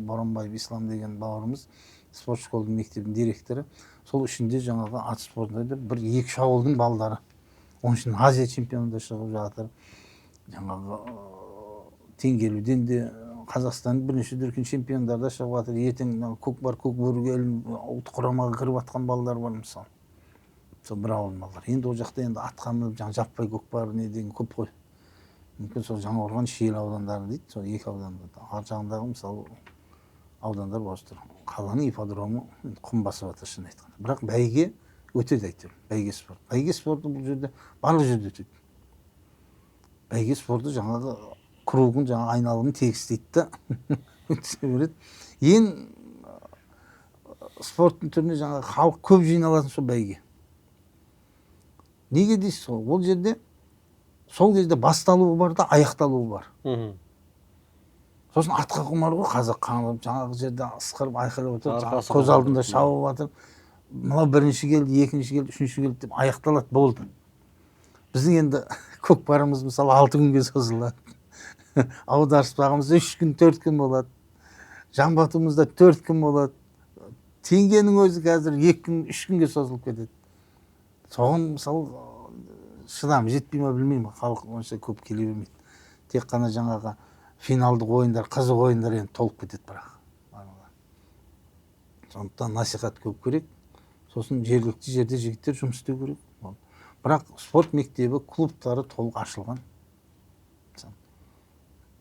Боранбаев Ислам деген бауырымыз, спорт школының мектебінің директоры. Сол ішінде жаңағы ат спортында бір-екі ауылдың балдары. Оның үшін Азия чемпионында шығып жатыр. Жаңағы теңгелуден де Қазақстанның бірінші дүркін чемпиондарда шығып жатыр. Ертең көкпар, көкбөріге ұлттық құрамаға кіріп жатқан балдар бар мысалы. Сол бір ауыл балдар. Енді ол жақта енді атқа мініп, жаппай көкпар не деген көп қой. Мүмкін сол Жаңақорған, Шиелі аудандары дейді, сол екі ауданда. Ар жағындағы мысалы аудандар бос тұр. Қаланың ипподромы құм басып жатыр шын айтқанда. Бірақ бәйге өтеді әйтеуір. Бәйге спорт. Бәйге спорты бұл жерде барлық жерде өтеді. Бәйге спорты жаңағы кругын жаңағы айналымын тегістейді да өте береді. Ең спорттың түріне жаңағы халық көп жиналатын сол бәйге. Неге дейсіз ғой? Ол жерде сол кезде басталуы бар да аяқталуы бар. Сосын атқа құмар ғой, қазақ қаңып, жаңағы жерде ысқырып, айқайлап отыр, көз алдында шауып жатыр. Мынау бірінші келді, екінші келді, үшінші келді деп аяқталады, болды. Біздің енді көкпарымыз мысалы 6 күнге созылады. Аударыспағымыз 3 күн, 4 күн болады. Жамбатымызда 4 күн болады. Теңгенің өзі қазір 2 күн, 3 күнге созылып кетеді. Соған мысалы шыдам жетпей ме білмеймін, халық онша көп келе бермейді. Тек қана жаңағы финалдық ойындар, қызық ойындар енді толып кетеді бірақ. Сондықтан насихат көп керек. Сосын жергілікті жерде жігіттер жұмыс істеу керек. Бірақ спорт мектебі, клубтары толық ашылған.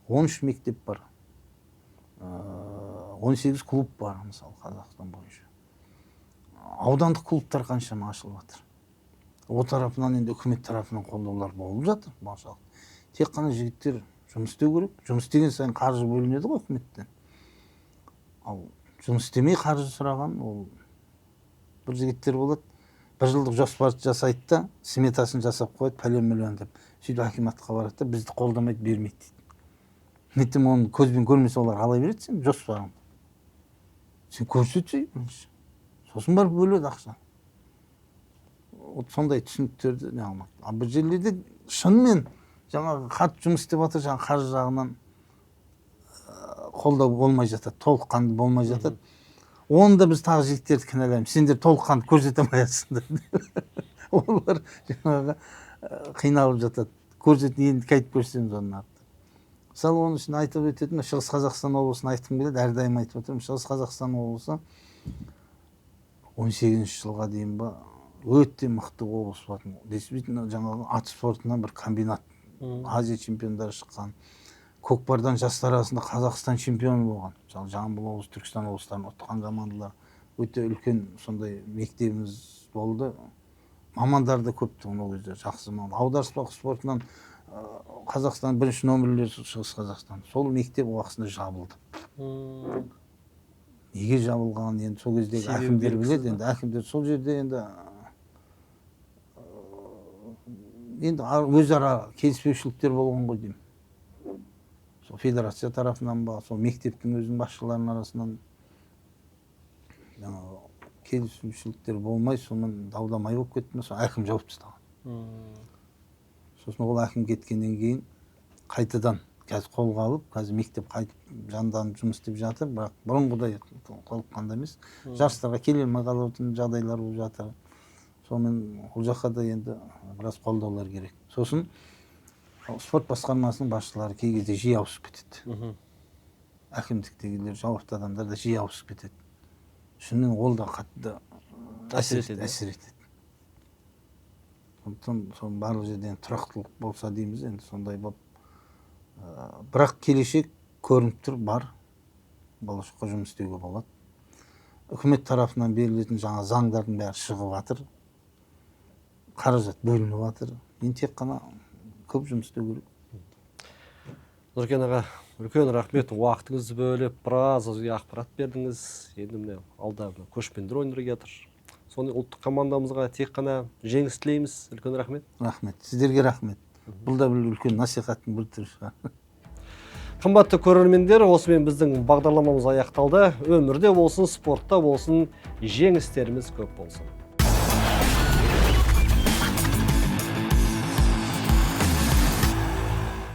13 мектеп бар. 18 клуб бар, мысалы, Қазақстан бойынша. Аудандық клубтар қаншама ашылып жатыр. О тарапынан енді үкімет тарапынан қолдаулар болып жатыр. Тек қана жігіттер жұмыс істеу керек. Жұмыс істеген сайын қаржы бөлінеді ғой үкіметтен. Ал жұмыс істемей қаржы сұраған, ол бір жігіттер болады. Бір жылдық жоспарды жасайды да, сметасын жасап қойды, пәлен миллион деп. Сөйтіп акиматқа барады да, бізді қолдамайды, бермейді дейді. Неттім оны көзбен көрмесе олар алай береді сен жоспарыңды. Сен көрсетсей, сосын барып бөледі ақша. Сондай түсініктерді не алмайды. Ал бір жерлерде шынымен жаңағы хат жұмыс істеп жатыр, жаңағы қаржы жағынан қолдау болмай жатады, толыққанды болмай жатады. Оны да біз тағы жігіттерді кінәлаймыз. Сендер толыққанды көрсете алмайсыңдар. Олар жаңағы қиналып жатады. Енді қайтып көрсетеміз оның артты. Мысалы оның үшін айтып өтетін, Шығыс Қазақстан облысын айтқым келеді, әрдайым айтып отырмын. Шығыс Қазақстан облысы 18-ші жылға дейін ба өте мықты облыс болатын. Действительно жаңағы ат спортынан бір комбинат. Азия чемпиондары шыққан. Көкпардан жастар арасында Қазақстан чемпионы болған. Жамбыл облысы, Түркістан облыстарын ұтқан командалар. Өте үлкен сондай мектебіміз болды. Мамандар да көпті ол кезде, жақсы маман. Аударыспақ спортынан Қазақстан бірінші номерлер Шығыс Қазақстан. Сол мектеп уақытында жабылды. Неге жабылған, енді сол кездегі әкімдер біледі, енді әкімдер сол жерде енді өзара келіспеушіліктер болған ғой деймін. Сол федерация тарапынан ба, сол мектептің өзінің басшыларының арасынан келісімшіліктер болмай, сонымен дау-дамай болып кетті, сол әкім жауып тастаған. Сосын ол әкім кеткеннен кейін қайтадан қазір қолға алып, қазір мектеп қайтып жанданып жұмыс істеп жатыр, бірақ бұрынғыдай толыққанда емес. Жарыстарға келе алмай қалатын жағдайлар болып жатыр. Сонымен ол жаққа да енді біраз қолдаулар керек. Сосын спорт басқармасының басшылары кей кезде жиі ауысып кетеді. Әкімдіктегілер, жауапты адамдар да жиі ауысып кетеді. Шынымен ол да қатты әсер етеді. Сондықтан соның барлық жерден тұрақтылық болса дейміз, енді сондай болып. Бірақ келешек көрініп тұр, бар. Болашаққа жұмыс істеуге болады. Үкімет тарапынан берілетін жаңа заңдардың бәрі шығып жатыр. Қаражат бөлініп жатыр. Енді тек қана көп жұмыс істеу керек. Нұркен аға, үлкен рахмет, уақытыңызды бөліп, біраз ақпарат бердіңіз. Енді міне алда көшпенділер ойындары жатыр. Соны ұлттық командамызға тек қана жеңіс тілейміз. Үлкен рахмет. Рахмет. Сіздерге рахмет. Бұл да бір үлкен насихаттың бір түрі шығар. Қымбатты көрермендер, осымен біздің бағдарламамыз аяқталды. Өмірде болсын, спортта болсын, жеңістеріміз көп болсын.